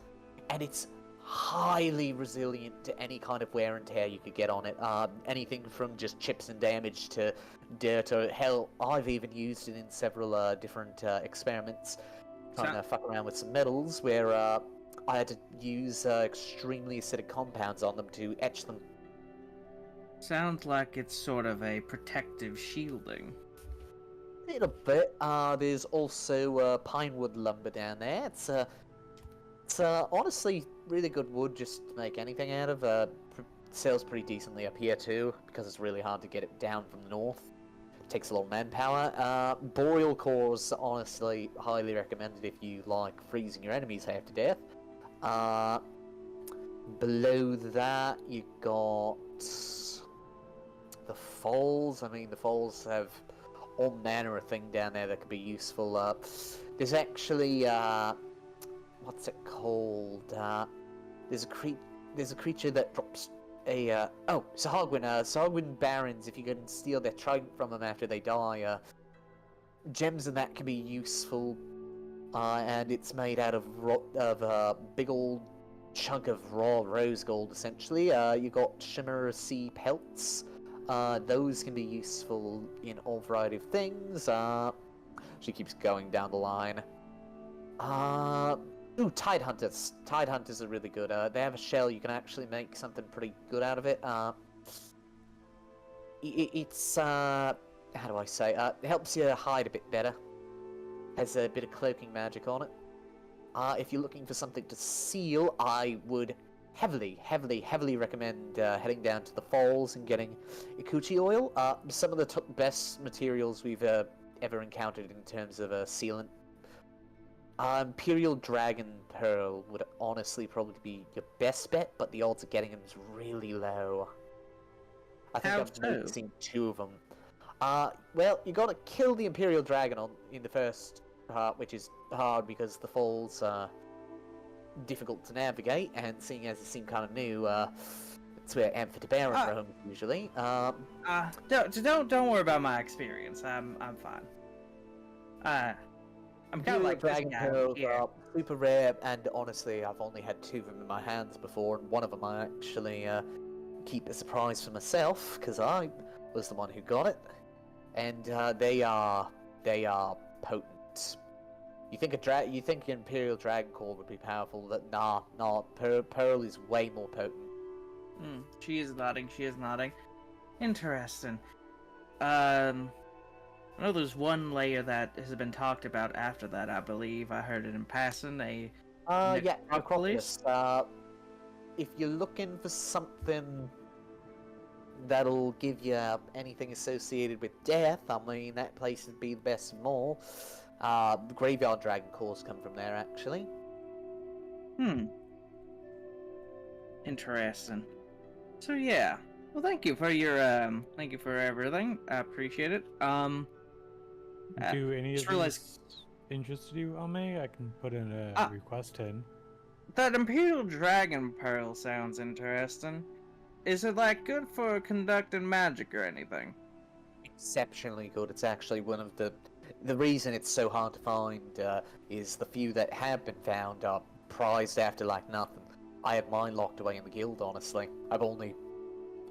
And it's highly resilient to any kind of wear and tear you could get on it. Anything from just chips and damage to dirt, or hell, I've even used it in several different experiments. Trying to fuck around with some metals where I had to use extremely acidic compounds on them to etch them. Sounds like it's sort of a protective shielding. A little bit. There's also pinewood lumber down there. It's honestly really good wood just to make anything out of. Sells pretty decently up here too, because it's really hard to get it down from the north. It takes a lot of manpower. Boreal cores, honestly, highly recommended if you like freezing your enemies half to death. Below that, you got the falls. I mean, the falls have all manner of thing down there that could be useful. There's actually what's it called? There's a creature that drops a Sahagwin Barons. If you can steal their trident from them after they die, gems and that can be useful. And it's made out of a big old chunk of raw rose gold, essentially. You got Shimmer Sea pelts. Those can be useful in all variety of things. She keeps going down the line. Ooh, Tide Hunters. Tide Hunters are really good. They have a shell. You can actually make something pretty good out of it. It's how do I say? It helps you hide a bit better. Has a bit of cloaking magic on it. If you're looking for something to seal, I would heavily recommend heading down to the falls and getting Ikuchi oil. Some of the best materials we've ever encountered in terms of sealant. Imperial Dragon Pearl would honestly probably be your best bet, but the odds of getting them is really low. I think I've only seen 2 of them. Well, you gotta kill the Imperial Dragon in the first part, which is hard because the falls are difficult to navigate, and seeing as it seemed kind of new, it's where Amphithebaron roams usually. Don't worry about my experience. I'm fine. I'm kind of like Dragon Pearls are super rare, and honestly, I've only had 2 of them in my hands before, and one of them I actually keep a surprise for myself because I was the one who got it, and they are potent. You think Imperial Dragon Core would be powerful? Nah. Pearl is way more potent. She is nodding. Interesting. I know there's one layer that has been talked about after that. I believe I heard it in passing. Yeah, Necropolis. If you're looking for something that'll give you anything associated with death, I mean, that place would be the best of all. Graveyard Dragon Cores come from there, actually. Interesting. So yeah, Well, thank you for your thank you for everything. I appreciate it. Do any just of realized- these interest you, Ame? I can put in a Ah. request in. That Imperial Dragon Pearl sounds interesting. Is it like good for conducting magic or anything? Exceptionally good. It's actually one of the reason it's so hard to find is the few that have been found are prized after like nothing. I have mine locked away in the guild, honestly. I've only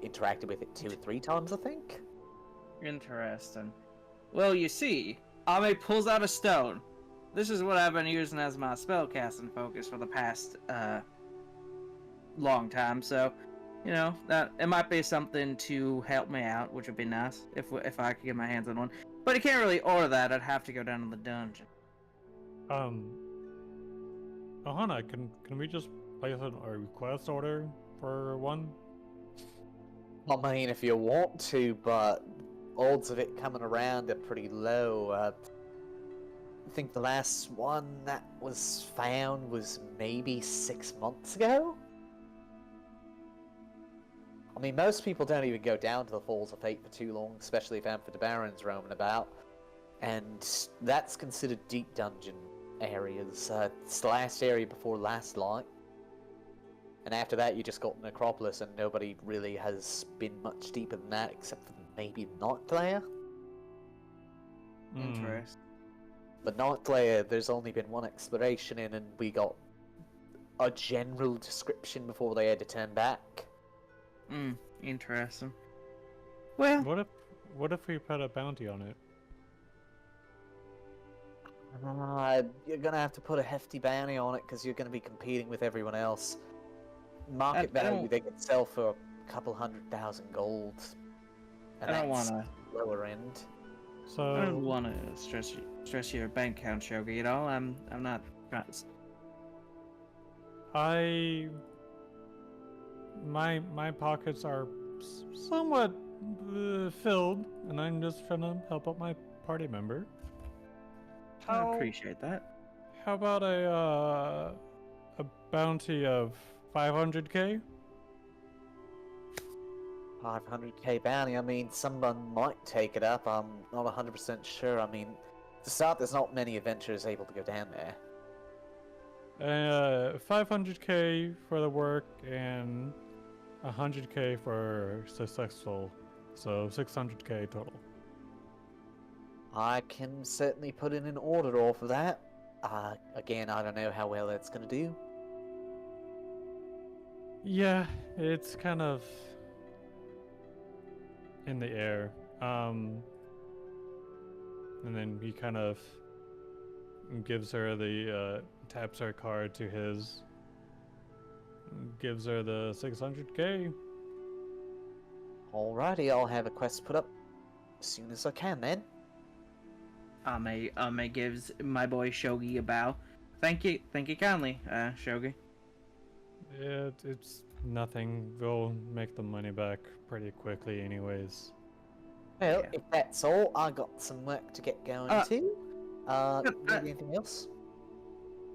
interacted with it 2 or 3 times, I think. Interesting. Well, you see, Ame pulls out a stone. This is what I've been using as my spellcasting focus for the past long time. So, you know, that it might be something to help me out, which would be nice if I could get my hands on one. But I can't really order that. I'd have to go down to the dungeon. Ohana, can we just place a request order for one? I mean, if you want to, but odds of it coming around are pretty low. I think the last one that was found was maybe 6 months ago? I mean, most people don't even go down to the Falls of Fate for too long, especially if Amphibarons roaming about. And that's considered deep dungeon areas. It's the last area before last light. And after that, you just got Necropolis, and nobody really has been much deeper than that, except for maybe Nightglare. Interesting. But Nightglare, there's only been one exploration in, and we got a general description before they had to turn back. Interesting. Well, What if we put a bounty on it? You're gonna have to put a hefty bounty on it because you're gonna be competing with everyone else. Market I value, don't- they could sell for a couple 100,000 gold. And I don't that's wanna. lower end. So I don't want to stress your bank account, Shogi. You know, I'm not. My pockets are somewhat filled, and I'm just trying to help out my party member. I appreciate that. How about a bounty of 500k? 500k bounty, I mean, someone might take it up. I'm not 100% sure. I mean, to start, there's not many adventurers able to go down there. 500k for the work and 100k for successful, so 600k total. I can certainly put in an order off of that. Again, I don't know how well that's gonna do. Yeah, it's kind of in the air. And then he kind of gives her the taps her card to his, gives her the 600k. Alrighty, I'll have a quest put up as soon as I can then. Ame gives my boy Shogi a bow. Thank you kindly, Shogi. It's nothing. We'll make the money back pretty quickly anyways. Well, Yeah. if that's all, I got some work to get going to. Maybe anything else?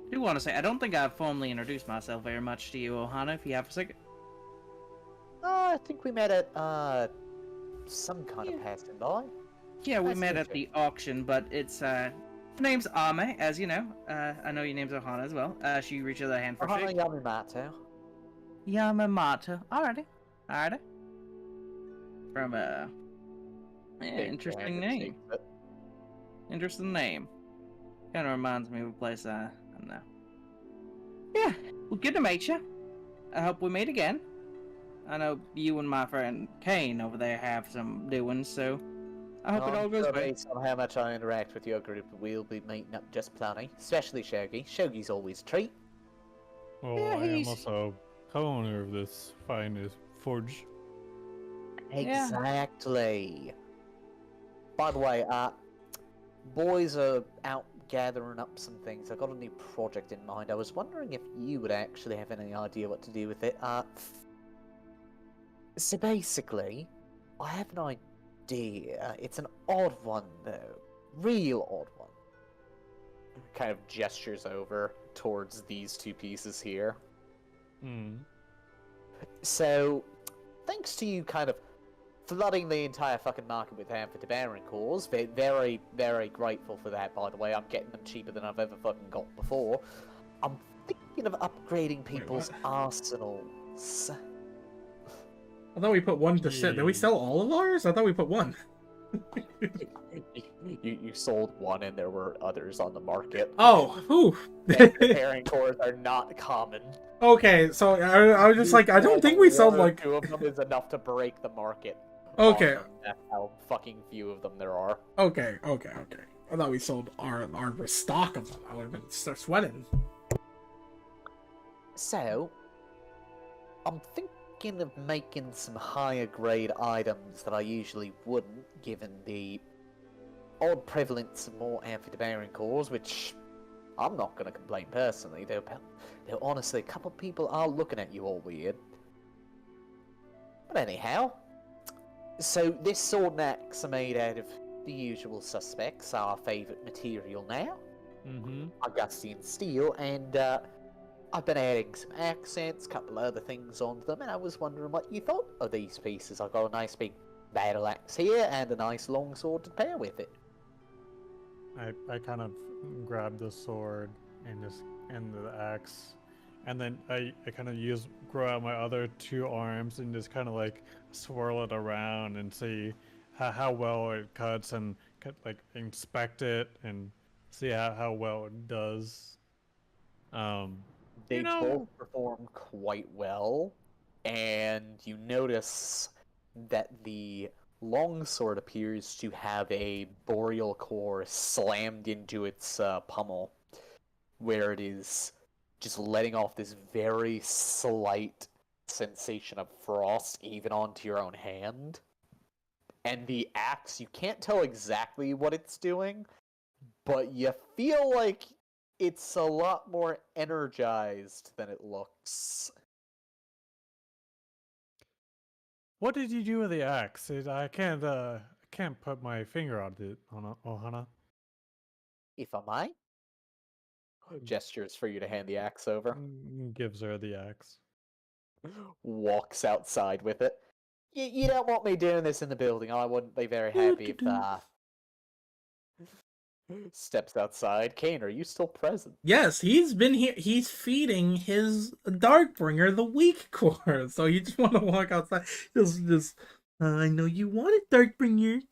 I do want to say I don't think I've formally introduced myself very much to you, Ohana. If you have a second. I think we met at some kind of passing by. Yeah, we Nice to met meet at you. the auction, but it's name's Ame, as you know. I know your name's Ohana as well. She reaches a hand for Ohana shake. Yamamoto. Yamamoto. Alrighty. From Big interesting brand, name. but Interesting name. Kind of reminds me of a place I don't know. Yeah, well, good to meet you. I hope we meet again. I know you and my friend Kane over there have some doings, so I hope it all goes sure well. based on how much I interact with your group, we'll be meeting up just plenty. Especially Shogi. Shogi's always a treat. Well, Yeah, I am he's- also co-owner of this fine forge. Yeah. Exactly. By the way, boys are out gathering up some things. I've got a new project in mind. I was wondering if you would actually have any idea what to do with it. So basically, I have an idea. It's an odd one, though. Real odd one. Kind of gestures over towards these two pieces here. Hmm. So, thanks to you kind of flooding the entire fucking market with amphithebaron cores, very, very grateful for that, by the way. I'm getting them cheaper than I've ever fucking got before. I'm thinking of upgrading people's arsenals. I thought we put one to sell. Did we sell all of ours? I thought we put one. You sold one and there were others on the market. Oh, ooh. Amphithebaron cores are not common. Okay, so I was just like, I don't think we sold like... 2 of them is enough to break the market. Okay. That's how fucking few of them there are. Okay. I thought we sold our stock of them. I would have been sweating. So, I'm thinking of making some higher grade items that I usually wouldn't, given the odd prevalence of more amphithebaron cores, which I'm not going to complain personally, though honestly, a couple of people are looking at you all weird. But anyhow, so this sword and axe are made out of the usual suspects, our favourite material now. Augustian steel, and I've been adding some accents, a couple of other things onto them, and I was wondering what you thought of these pieces. I've got a nice big battle axe here, and a nice long sword to pair with it. I kind of grab the sword and the axe, and then I kind of grow out my other 2 arms and just kind of like swirl it around and see how well it cuts, and like inspect it and see how well it does. They both perform quite well, and you notice that the longsword appears to have a boreal core slammed into its pommel, where it is just letting off this very slight sensation of frost even onto your own hand. And the axe, you can't tell exactly what it's doing, but you feel like it's a lot more energized than it looks. What did you do with the axe? I can't put my finger on it, Ohana. If I might. Gestures for you to hand the axe over. Gives her the axe. Walks outside with it. You don't want me doing this in the building. I wouldn't be very happy if steps outside. Kane, are you still present? Yes, he's been here. He's feeding his Darkbringer the weak core. So you just want to walk outside. Just I know you want it, Darkbringer.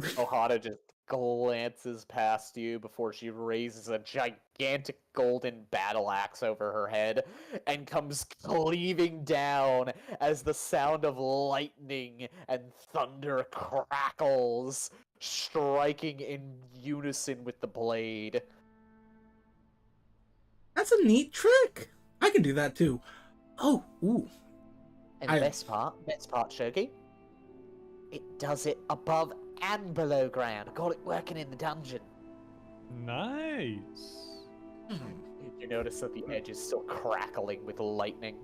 Ohana just glances past you before she raises a gigantic golden battle axe over her head and comes cleaving down as the sound of lightning and thunder crackles, striking in unison with the blade. That's a neat trick. I can do that too. Oh, ooh. And best part, Shogi, it does it above and below ground. Got it working in the dungeon. Nice. You notice that the edge is still crackling with lightning.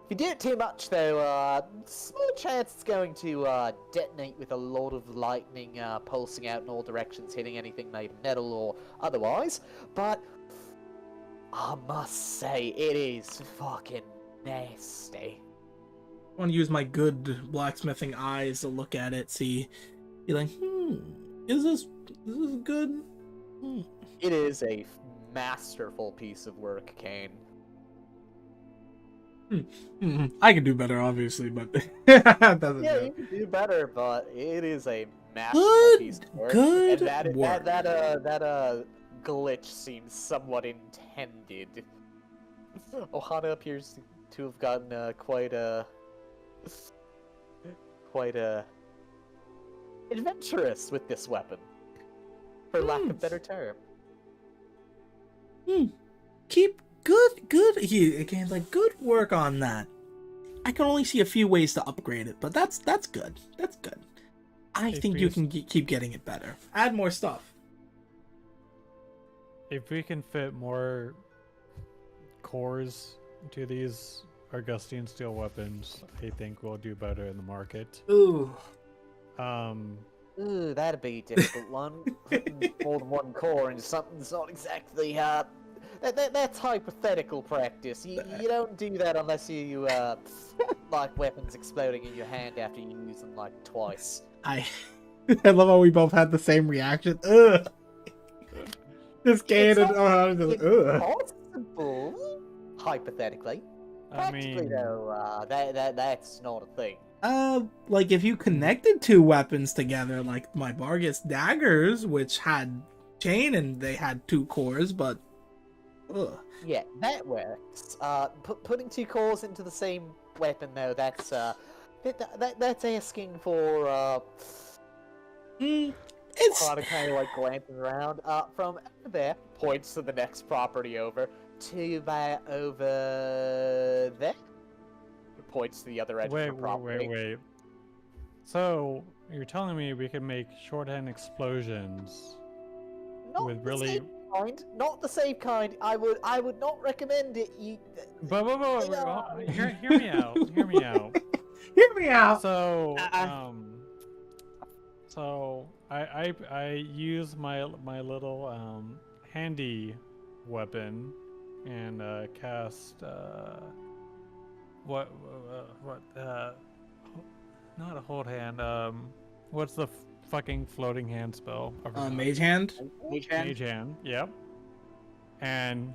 If you do it too much, though, small chance it's going to detonate with a lot of lightning pulsing out in all directions, hitting anything made of metal or otherwise. But I must say, it is fucking nasty. I want to use my good blacksmithing eyes to look at it, be like, is this good? It is a masterful piece of work, Kane. I can do better, obviously, but that doesn't. Yeah, you can do better, but it is a masterful piece of work. Good and work. That glitch seems somewhat intended. Ohana appears to have gotten quite adventurous with this weapon, for lack of a better term. Keep good. Again, like good work on that. I can only see a few ways to upgrade it, but that's good. That's good. I think you can keep getting it better. Add more stuff. If we can fit more cores to these Augustian steel weapons, I think we'll do better in the market. Ooh. Ooh, that'd be a difficult one. More than one core into something that's not exactly that's hypothetical practice. You don't do that unless you like weapons exploding in your hand after you use them like twice. I love how we both had the same reaction. Ugh. This It's cannon. not Ugh. impossible, hypothetically. I Practically, mean, though, that's not a thing. Like if you connected two weapons together, like my Bargus daggers, which had chain and they had two cores, but ugh. Yeah, that works. Putting two cores into the same weapon, though, that's that's asking for It's kind of like glances around. From there, points to the next property over. To that over there. Points to the other edge of the property. Wait. So you're telling me we can make shorthand explosions Not with the really? same kind. Not the same kind. I would not recommend it. You. But hear me out. Hear me out. hear me out. So so I use my little handy weapon and cast not a hold hand, what's the fucking floating hand spell? Mage hand. Mage hand? Mage hand, yep. And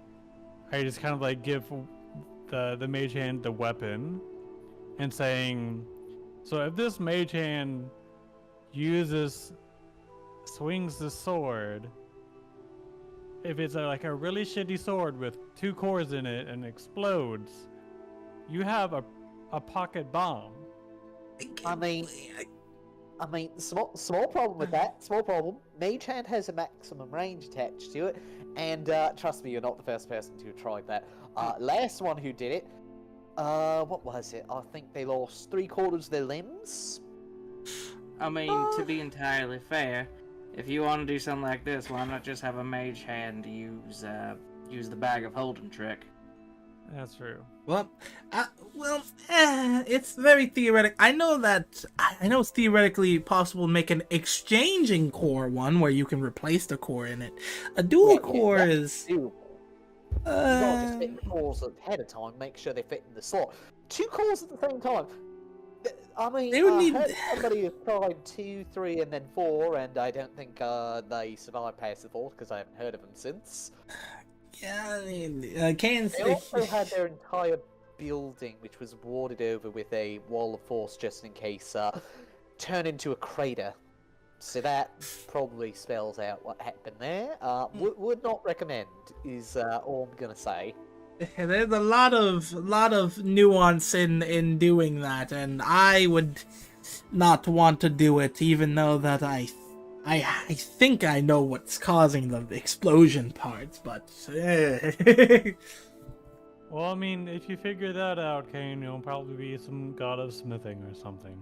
I just kind of like give the mage hand the weapon and saying, so if this mage hand swings the sword, if it's like a really shitty sword with two cores in it and explodes, you have a pocket bomb. I mean, small problem with that. Small problem. Mage hand has a maximum range attached to it, and trust me, you're not the first person to have tried that. Last one who did it, what was it? I think they lost 3/4 of their limbs. I mean, to be entirely fair, if you want to do something like this, why not just have a mage hand use the bag of holding trick? That's true. Well, it's very theoretic. I know it's theoretically possible to make an exchanging core one where you can replace the core in it. A dual core is. You gotta just fit the cores ahead of time, make sure they fit in the slot. 2 cores at the same time. I mean, They would need- I heard somebody have tried 2, 3, and then 4, and I don't think they survived past the 4th because I haven't heard of them since. Yeah, I mean, Kane's. They also had their entire building, which was warded over with a wall of force just in case, turn into a crater. So that probably spells out what happened there. Would not recommend, is all I'm gonna say. There's a lot of nuance in doing that, and I would not want to do it, even though that I think I know what's causing the explosion parts, but Well, I mean, if you figure that out, Kane, you'll probably be some god of smithing or something.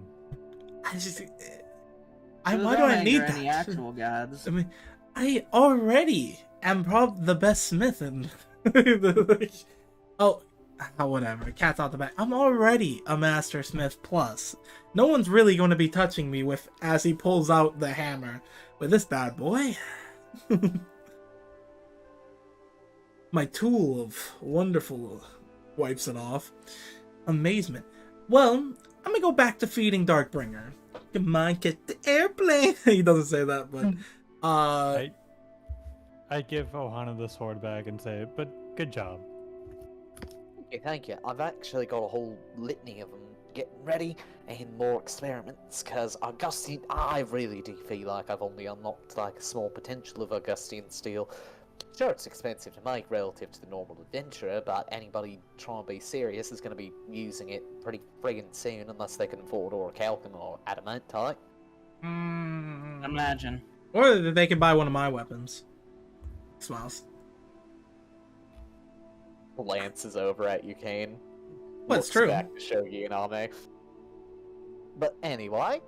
why do I need Any that? actual gods? I mean, I already am probably the best smith in. Whatever. Cat's out the bag. I'm already a master smith plus. No one's really going to be touching me with as he pulls out the hammer with this bad boy. My tool of wonderful wipes it off. Amazement. Well, I'm gonna go back to feeding Darkbringer. Come on, get the airplane. He doesn't say that, but I give Ohana the sword back and say, but good job. Okay, thank you. I've actually got a whole litany of them getting ready and more experiments, because Augustine, I really do feel like I've only unlocked like a small potential of Augustine steel. Sure, it's expensive to make relative to the normal adventurer, but anybody trying to be serious is going to be using it pretty friggin' soon, unless they can afford orichalcum or adamantite. Imagine. or they can buy one of my weapons. Smiles. Lances over at you, Kane. Well, it's Looks true. Back to Shogi and Ame. But anyway,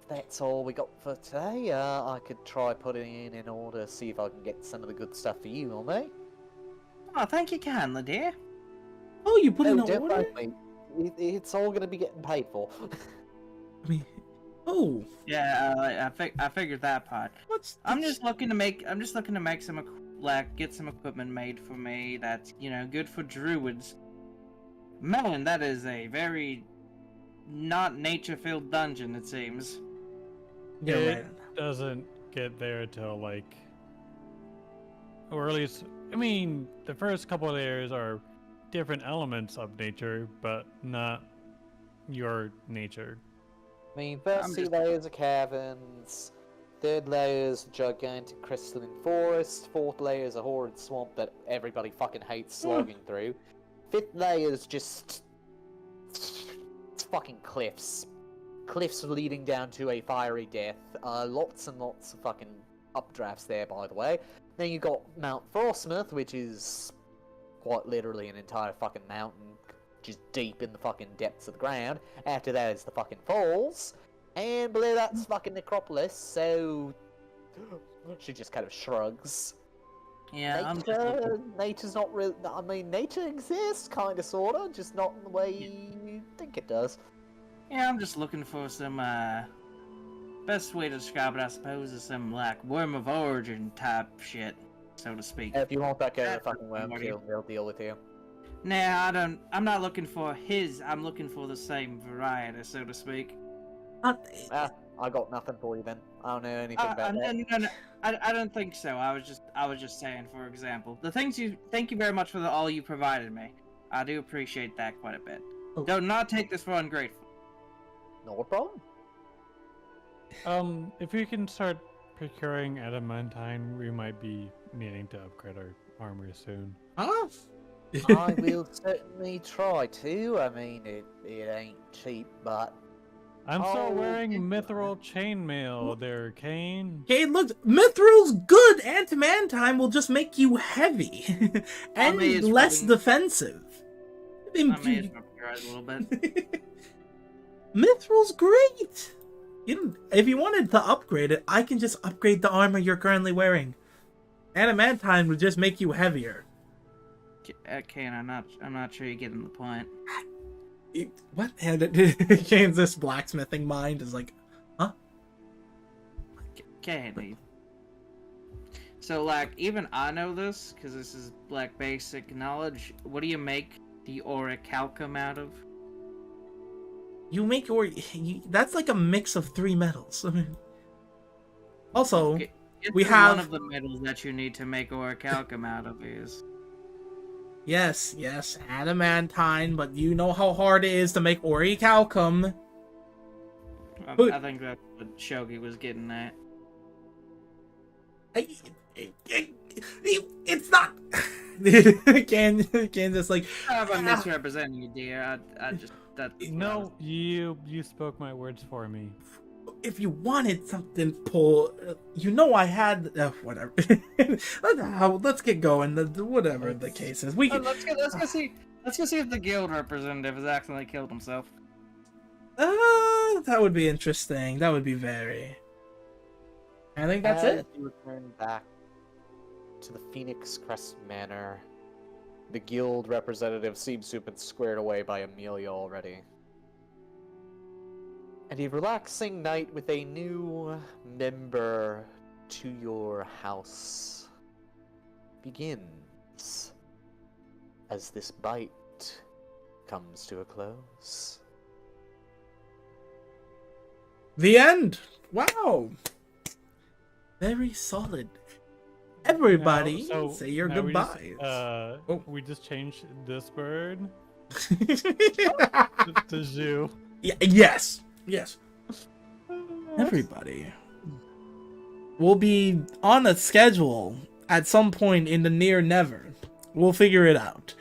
that's all we got for today. I could try putting in order, see if I can get some of the good stuff for you, Ame. Oh, thank you kindly, dear. Oh, you put in No, an don't order? worry, mate. It's all gonna be getting paid for. I mean, oh, Yeah, I figured that part. what's? I'm just looking to make some like get some equipment made for me that's, you know, good for druids. Man, that is a very not nature-filled dungeon, it seems. You're It right. doesn't get there till like, or at least, I mean, the first couple of layers are different elements of nature, but not your nature. I mean, I'm first two just- layers are caverns, third layer is gigantic crystalline forest, fourth layer is a horrid swamp that everybody fucking hates slogging through, fifth layer is just... it's fucking cliffs. Cliffs leading down to a fiery death. Lots and lots of fucking updrafts there, by the way. Then you got Mount Frostmouth, which is quite literally an entire fucking mountain, just deep in the fucking depths of the ground. After that is the fucking falls, and below that's fucking Necropolis. So she just kind of shrugs. Yeah, I'm just looking... Nature's not real. I mean, nature exists, kind of, sorta, just not in the way you think it does. Yeah, I'm just looking for some, best way to describe it, I suppose, is some, like, worm of origin type shit, so to speak. If you want that kind of That's fucking worm what kill, they'll deal with you. Nah, I'm not looking for his, I'm looking for the same variety, so to speak. Ah, I got nothing for you then. I don't know anything about that. No, I don't think so. I was just saying, for example, thank you very much for all you provided me. I do appreciate that quite a bit. Oh. Do not take this for ungrateful. No problem. If we can start procuring adamantine, we might be needing to upgrade our armor soon. Huh? I will certainly try to. I mean, it ain't cheap, but I'm still Oh, wearing yeah. mithril chainmail there, Kane. Okay, look, Mithril's good. Antimantine will just make you heavy and mean, it's less fucking- defensive. I may as well procure it a little bit. Mithril's great. If you wanted to upgrade it, I can just upgrade the armor you're currently wearing. Adamantine would just make you heavier. Kane, I'm not sure you're getting the point. What? Kane's this blacksmithing mind is like, huh? Kane. So, like, even I know this, because this is, like, basic knowledge. What do you make the orichalcum out of? You make that's like a mix of 3 metals. Also, Okay, we One have of the metals that you need to make orichalcum out of is... yes, adamantine, but you know how hard it is to make orichalcum. I think that's what Shogi was getting at. It's not. Kane's just like, I'm misrepresenting you, dear. I just... No, you spoke my words for me. if you wanted something, Paul, you know I had whatever. Let's get going. Whatever the case is, we can. Let's go see if the guild representative has accidentally killed himself. That would be interesting. That would be very. I think that's As it. you return back to the Phoenix Crest Manor, the guild representative seems to have been squared away by Amelia already. And a relaxing night with a new member to your house begins as this bite comes to a close. The end. Wow. Very solid. Everybody, Now, say your now goodbyes. We just changed this bird to Zoo. Yes. Everybody. We'll be on a schedule at some point in the near never. We'll figure it out.